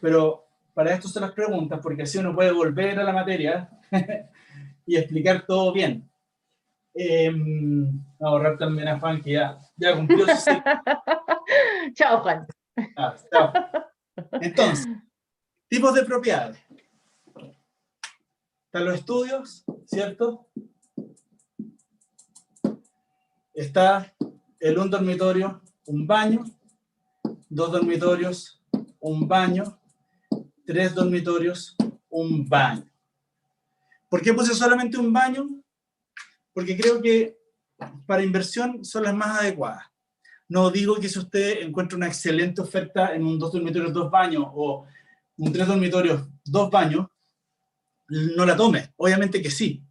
pero para esto son las preguntas, porque así uno puede volver a la materia y explicar todo bien. A ahorrar también a Juan, que ya cumplió su... Chao, Juan. Chao. Entonces, tipos de propiedades. Están los estudios, ¿cierto? Está el un dormitorio, un baño, 2 dormitorios, un baño, 3 dormitorios, un baño. ¿Por qué puse solamente un baño? Porque creo que para inversión son las más adecuadas. No digo que si usted encuentra una excelente oferta en un 2 dormitorios, 2 baños, o un 3 dormitorios, 2 baños, no la tome. Obviamente que sí.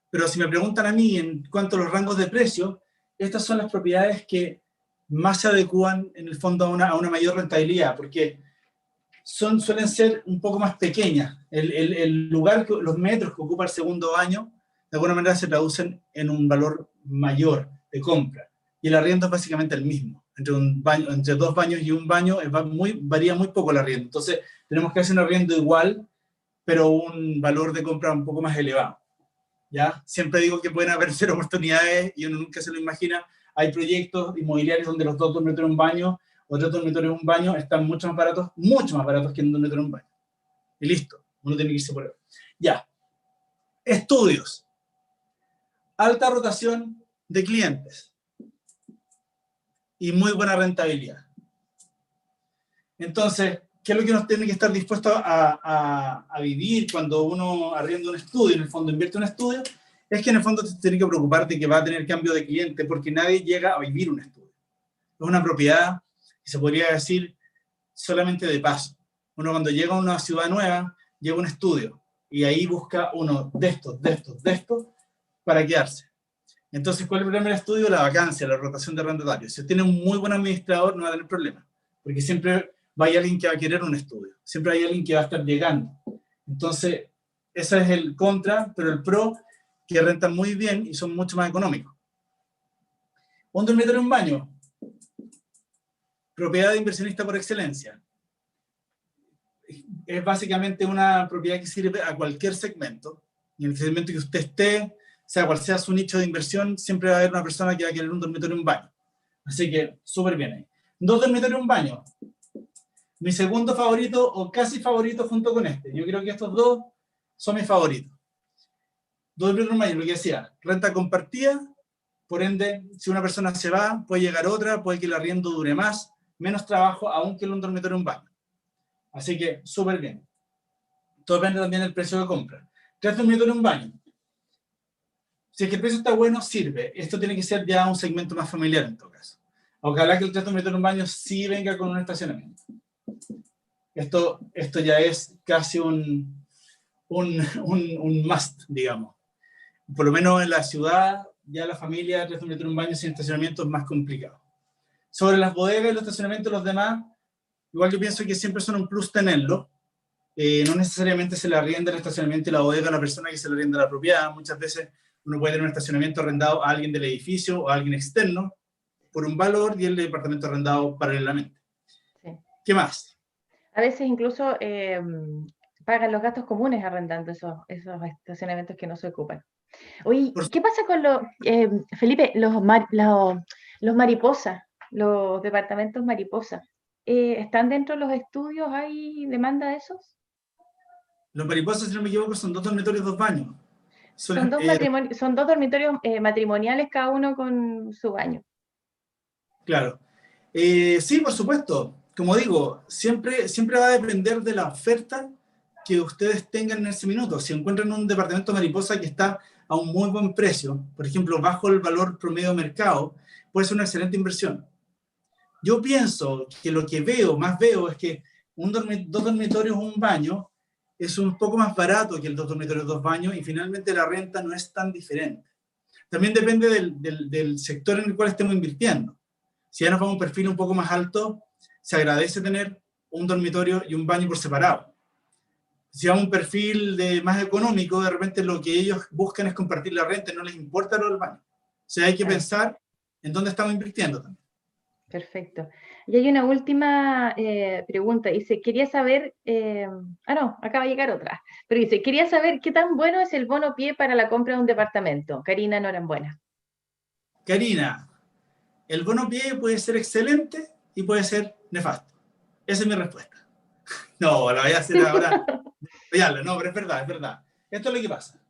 Pero si me preguntan a mí en cuanto a los rangos de precio, estas son las propiedades que más se adecúan en el fondo a una mayor rentabilidad, porque suelen ser un poco más pequeñas. El lugar, los metros que ocupa el segundo baño, de alguna manera se traducen en un valor mayor de compra. Y el arriendo es básicamente el mismo. Entre 2 baños y un baño varía muy poco el arriendo. Entonces, tenemos que hacer un arriendo igual, pero un valor de compra un poco más elevado. ¿Ya? Siempre digo que pueden haber 0 oportunidades y uno nunca se lo imagina. Hay proyectos inmobiliarios donde los 2 dormitorios un baño o 3 dormitorios un baño están mucho más baratos que un dormitorio un baño. Y listo, uno tiene que irse por ahí. Ya. Estudios. Alta rotación de clientes y muy buena rentabilidad. Entonces, ¿qué es lo que uno tiene que estar dispuesto a vivir cuando uno arrienda un estudio, en el fondo invierte un estudio? Es que en el fondo te tiene que preocupar de que va a tener cambio de cliente, porque nadie llega a vivir un estudio. Es una propiedad que se podría decir solamente de paso. Uno cuando llega a una ciudad nueva, llega a un estudio y ahí busca uno de estos para quedarse. Entonces, ¿cuál es el problema del estudio? La vacancia, la rotación de arrendatarios. Si tiene un muy buen administrador, no va a tener problema, porque siempre va a haber alguien que va a querer un estudio, siempre hay alguien que va a estar llegando. Entonces, ese es el contra, pero el pro, que rentan muy bien y son mucho más económicos. Un dormitorio, un baño. Propiedad de inversionista por excelencia. Es básicamente una propiedad que sirve a cualquier segmento. Y en el segmento que usted esté, sea cual sea su nicho de inversión, siempre va a haber una persona que va a querer un dormitorio y un baño. Así que, súper bien ahí. 2 dormitorios y un baño. Mi segundo favorito, o casi favorito junto con este. Yo creo que estos 2 son mis favoritos. 2 dormitorios y un baño, lo que decía, renta compartida, por ende, si una persona se va, puede llegar otra, puede que el arriendo dure más, menos trabajo, aún que en un dormitorio y un baño. Así que, súper bien. Todo depende también del precio de compra. 3 dormitorios y un baño. Si es que el precio está bueno, sirve. Esto tiene que ser ya un segmento más familiar en todo caso. Ojalá que el 3 dormitorios y un baño sí venga con un estacionamiento. Esto ya es casi un must, digamos. Por lo menos en la ciudad, ya la familia, 3 dormitorios y un baño sin estacionamiento es más complicado. Sobre las bodegas y los estacionamientos, los demás, igual yo pienso que siempre son un plus tenerlo. No necesariamente se le arrienda el estacionamiento y la bodega a la persona que se le arrienda la propiedad. Muchas veces Uno puede tener un estacionamiento arrendado a alguien del edificio o a alguien externo por un valor y el departamento arrendado paralelamente. Sí. ¿Qué más? A veces incluso pagan los gastos comunes arrendando esos estacionamientos que no se ocupan. Oye, ¿qué pasa con Felipe, los mariposas, los departamentos mariposa? ¿Están dentro de los estudios? ¿Hay demanda de esos? Los mariposas, si no me equivoco, son 2 dormitorios, 2 baños. Son dos dormitorios matrimoniales, cada uno con su baño. Claro. Sí, por supuesto. Como digo, siempre va a depender de la oferta que ustedes tengan en ese minuto. Si encuentran un departamento mariposa que está a un muy buen precio, por ejemplo, bajo el valor promedio de mercado, puede ser una excelente inversión. Yo pienso que lo que más veo es que 2 dormitorios, 1 baño, es un poco más barato que el 2 dormitorios, 2 baños, y finalmente la renta no es tan diferente. También depende del sector en el cual estemos invirtiendo. Si ya nos vamos a un perfil un poco más alto, se agradece tener un dormitorio y un baño por separado. Si vamos a un perfil más económico, de repente lo que ellos buscan es compartir la renta, no les importa lo del baño. O sea, hay que pensar en dónde estamos invirtiendo también. Perfecto. Y hay una última pregunta. Dice, quería saber, no, acaba de llegar otra, pero dice, quería saber qué tan bueno es el bono pie para la compra de un departamento. Karina Norambuena. Karina, el bono pie puede ser excelente y puede ser nefasto. Esa es mi respuesta. No, la voy a hacer ahora. No, pero es verdad. Esto es lo que pasa.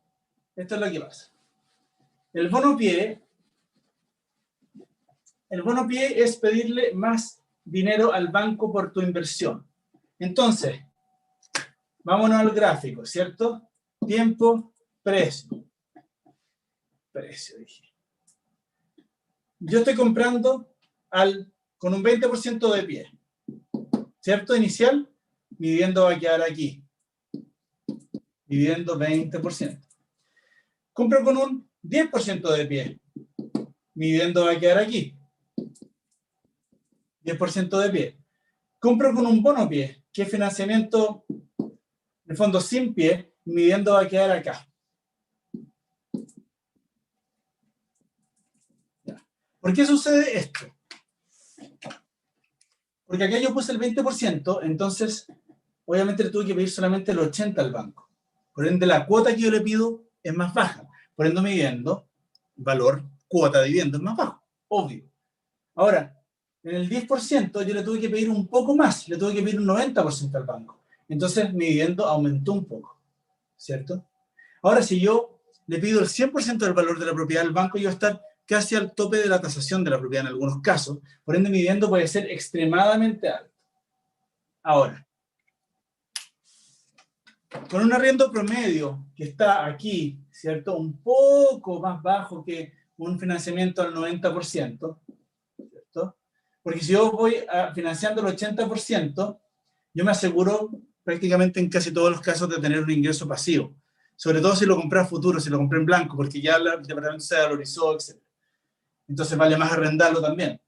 El bono pie es pedirle más dinero al banco por tu inversión. Entonces, vámonos al gráfico, ¿cierto? Tiempo, precio. Precio, dije. Yo estoy comprando con un 20% de pie, ¿cierto? Inicial, mi dividendo va a quedar aquí. Dividendo 20%. Compro con un 10% de pie. Mi dividendo va a quedar aquí. 10% de pie. Compro con un bono pie, que es financiamiento, en el fondo sin pie, mi dividendo va a quedar acá. ¿Por qué sucede esto? Porque acá yo puse el 20%, entonces obviamente le tuve que pedir solamente el 80% al banco. Por ende, la cuota que yo le pido es más baja. Por ende, mi dividendo, valor, cuota de dividendo es más bajo, obvio. Ahora, en el 10% yo le tuve que pedir un poco más, le tuve que pedir un 90% al banco. Entonces, mi dividendo aumentó un poco, ¿cierto? Ahora, si yo le pido el 100% del valor de la propiedad al banco, yo voy a estar casi al tope de la tasación de la propiedad en algunos casos. Por ende, mi dividendo puede ser extremadamente alto. Ahora, con un arriendo promedio que está aquí, ¿cierto? Un poco más bajo que un financiamiento al 90%, ¿cierto? Porque si yo voy financiando el 80%, yo me aseguro prácticamente en casi todos los casos de tener un ingreso pasivo. Sobre todo si lo compré a futuro, si lo compré en blanco, porque ya el departamento se valorizó, etc. Entonces vale más arrendarlo también.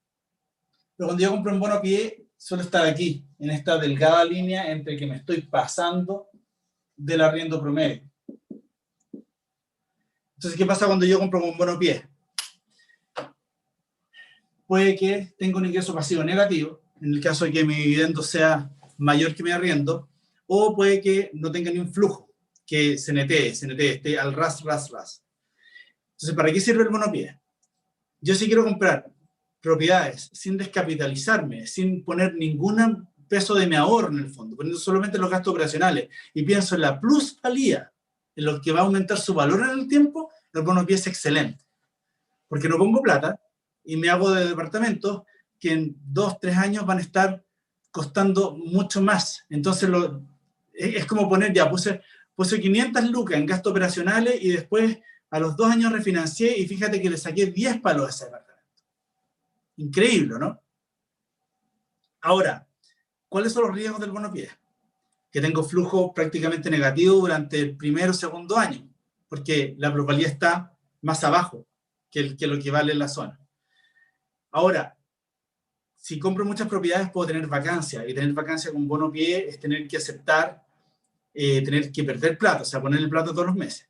Pero cuando yo compro en bono pie, suelo estar aquí, en esta delgada línea entre que me estoy pasando del arriendo promedio. Entonces, ¿qué pasa cuando yo compro con bono pie? Puede que tenga un ingreso pasivo negativo, en el caso de que mi dividendo sea mayor que mi arriendo, o puede que no tenga ni un flujo, que se netee, esté al ras. Entonces, ¿para qué sirve el bono pie? Yo si quiero comprar propiedades sin descapitalizarme, sin poner ningún peso de mi ahorro en el fondo, poniendo solamente los gastos operacionales, y pienso en la plusvalía, en lo que va a aumentar su valor en el tiempo, el bono pie es excelente. Porque no pongo plata y me hago de departamentos que en 2-3 años van a estar costando mucho más. Entonces es como poner, ya puse 500 lucas en gastos operacionales y después a los 2 años refinancié y fíjate que le saqué 10 palos a ese departamento. Increíble, ¿no? Ahora, ¿cuáles son los riesgos del bono pie? Que tengo flujo prácticamente negativo durante el primero o segundo año, porque la plusvalía está más abajo que lo que vale en la zona. Ahora, si compro muchas propiedades puedo tener vacancia, y tener vacancia con bono pie es tener que aceptar, tener que perder plata, o sea, poner el plata todos los meses.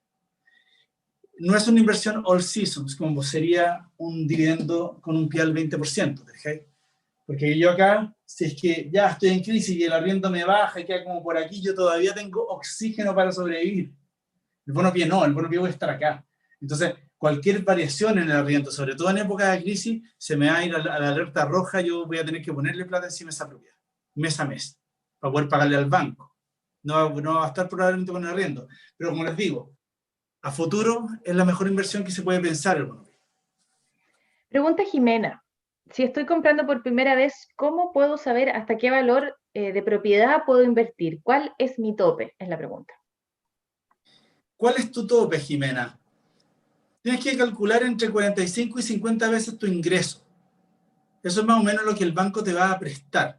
no es una inversión all seasons, como sería un dividendo con un PIA del 20%, ¿okay? Porque yo acá, si es que ya estoy en crisis y el arriendo me baja y queda como por aquí, yo todavía tengo oxígeno para sobrevivir. El bono PIA no, el bono PIA voy a estar acá. Entonces, cualquier variación en el arriendo, sobre todo en época de crisis, se me va a ir a la alerta roja, yo voy a tener que ponerle plata encima de esa propiedad, mes a mes, para poder pagarle al banco. No va a estar probablemente con el arriendo. Pero como les digo, a futuro es la mejor inversión que se puede pensar el bono PIA. Pregunta Jimena. Si estoy comprando por primera vez, ¿cómo puedo saber hasta qué valor de propiedad puedo invertir? ¿Cuál es mi tope? Es la pregunta. ¿Cuál es tu tope, Jimena? Tienes que calcular entre 45 y 50 veces tu ingreso. Eso es más o menos lo que el banco te va a prestar.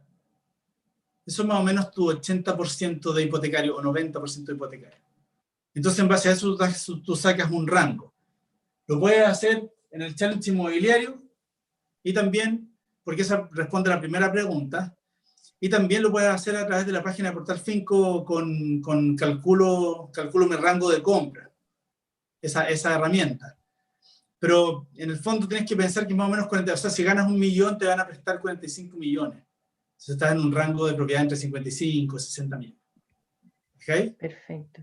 Eso es más o menos tu 80% de hipotecario o 90% de hipotecario. Entonces, en base a eso, tú sacas un rango. Lo puedes hacer en el challenge inmobiliario y también, porque esa responde a la primera pregunta, y también lo puedes hacer a través de la página de Portal Finco con calculo mi rango de compra, esa herramienta. Pero en el fondo tienes que pensar que más o menos 40, o sea, si ganas 1 millón te van a prestar 45 millones. Entonces estás en un rango de propiedad entre 55 y 60 millones. ¿Ok? Perfecto.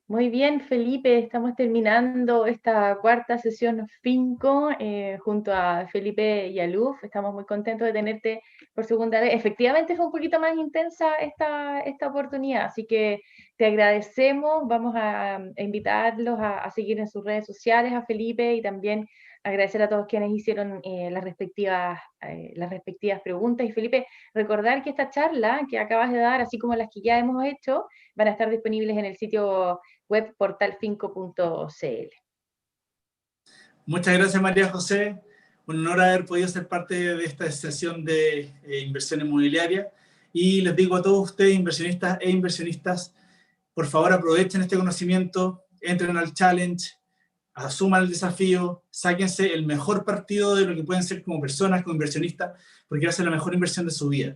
Muy bien, Felipe, estamos terminando esta cuarta sesión Finco junto a Felipe y a Luz. Estamos muy contentos de tenerte por segunda vez. Efectivamente es un poquito más intensa esta oportunidad, así que te agradecemos. Vamos a invitarlos a seguir en sus redes sociales a Felipe y también agradecer a todos quienes hicieron las respectivas preguntas. Y Felipe, recordar que esta charla que acabas de dar, así como las que ya hemos hecho, van a estar disponibles en el sitio web portalfinco.cl. Muchas gracias, María José. Un honor haber podido ser parte de esta sesión de inversión inmobiliaria. Y les digo a todos ustedes, inversionistas e inversionistas, por favor aprovechen este conocimiento, entren al challenge, asuman el desafío, sáquense el mejor partido de lo que pueden ser como personas, como inversionistas, porque va a ser la mejor inversión de su vida.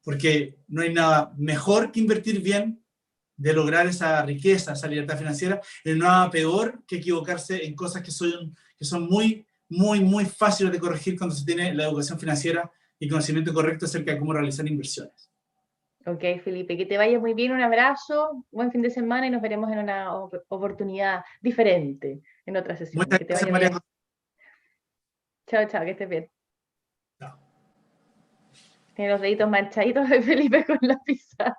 Porque no hay nada mejor que invertir bien, de lograr esa riqueza, esa libertad financiera, y no hay nada peor que equivocarse en cosas que son muy, muy, muy fáciles de corregir cuando se tiene la educación financiera y conocimiento correcto acerca de cómo realizar inversiones. Ok, Felipe, que te vaya muy bien, un abrazo, buen fin de semana y nos veremos en una oportunidad diferente, en otra sesión. Muchas gracias, María. Chao, chao, que estés bien. Chao. Tiene los deditos manchaditos de Felipe con la pizarra.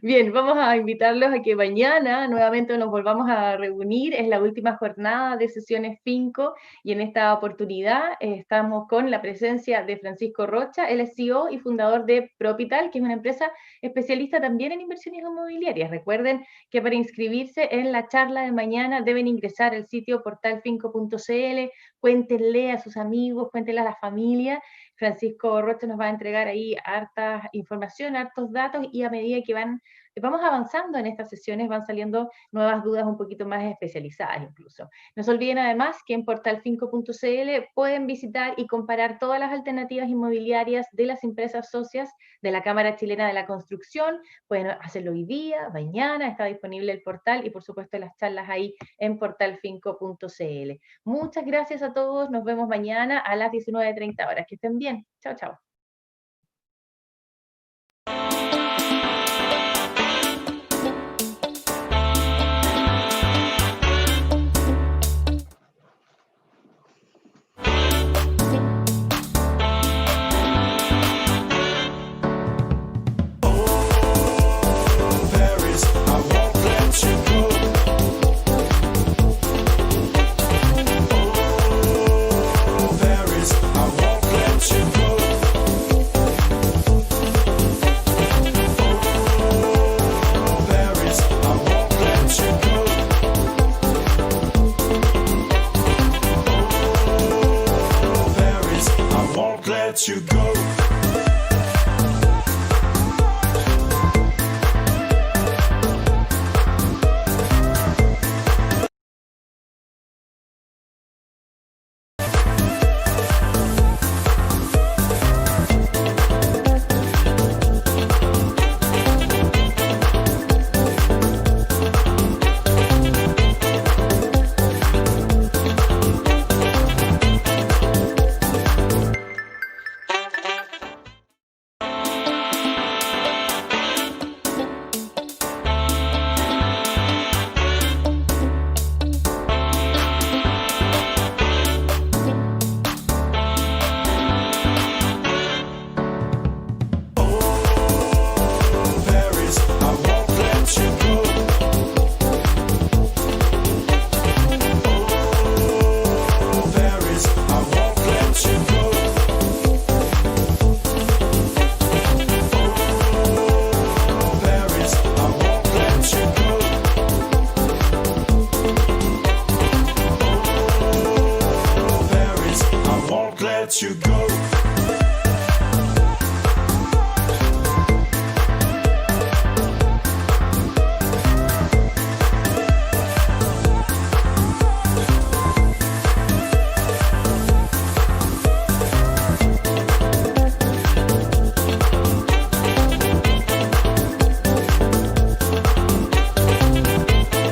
Bien, vamos a invitarlos a que mañana nuevamente nos volvamos a reunir. Es la última jornada de sesiones Finco y en esta oportunidad estamos con la presencia de Francisco Rocha, él es CEO y fundador de Propital, que es una empresa especialista también en inversiones inmobiliarias. Recuerden que para inscribirse en la charla de mañana deben ingresar al sitio portalfinco.cl, cuéntenle a sus amigos, cuéntenle a la familia. Francisco Rocha nos va a entregar ahí harta información, hartos datos, y a medida que vamos avanzando en estas sesiones van saliendo nuevas dudas un poquito más especializadas incluso. No se olviden además que en portalfinco.cl pueden visitar y comparar todas las alternativas inmobiliarias de las empresas socias de la Cámara Chilena de la Construcción. Pueden hacerlo hoy día, mañana, está disponible el portal y por supuesto las charlas ahí en portalfinco.cl. Muchas gracias a todos, nos vemos mañana a las 19:30 horas. Que estén bien. Chao, chao. You go.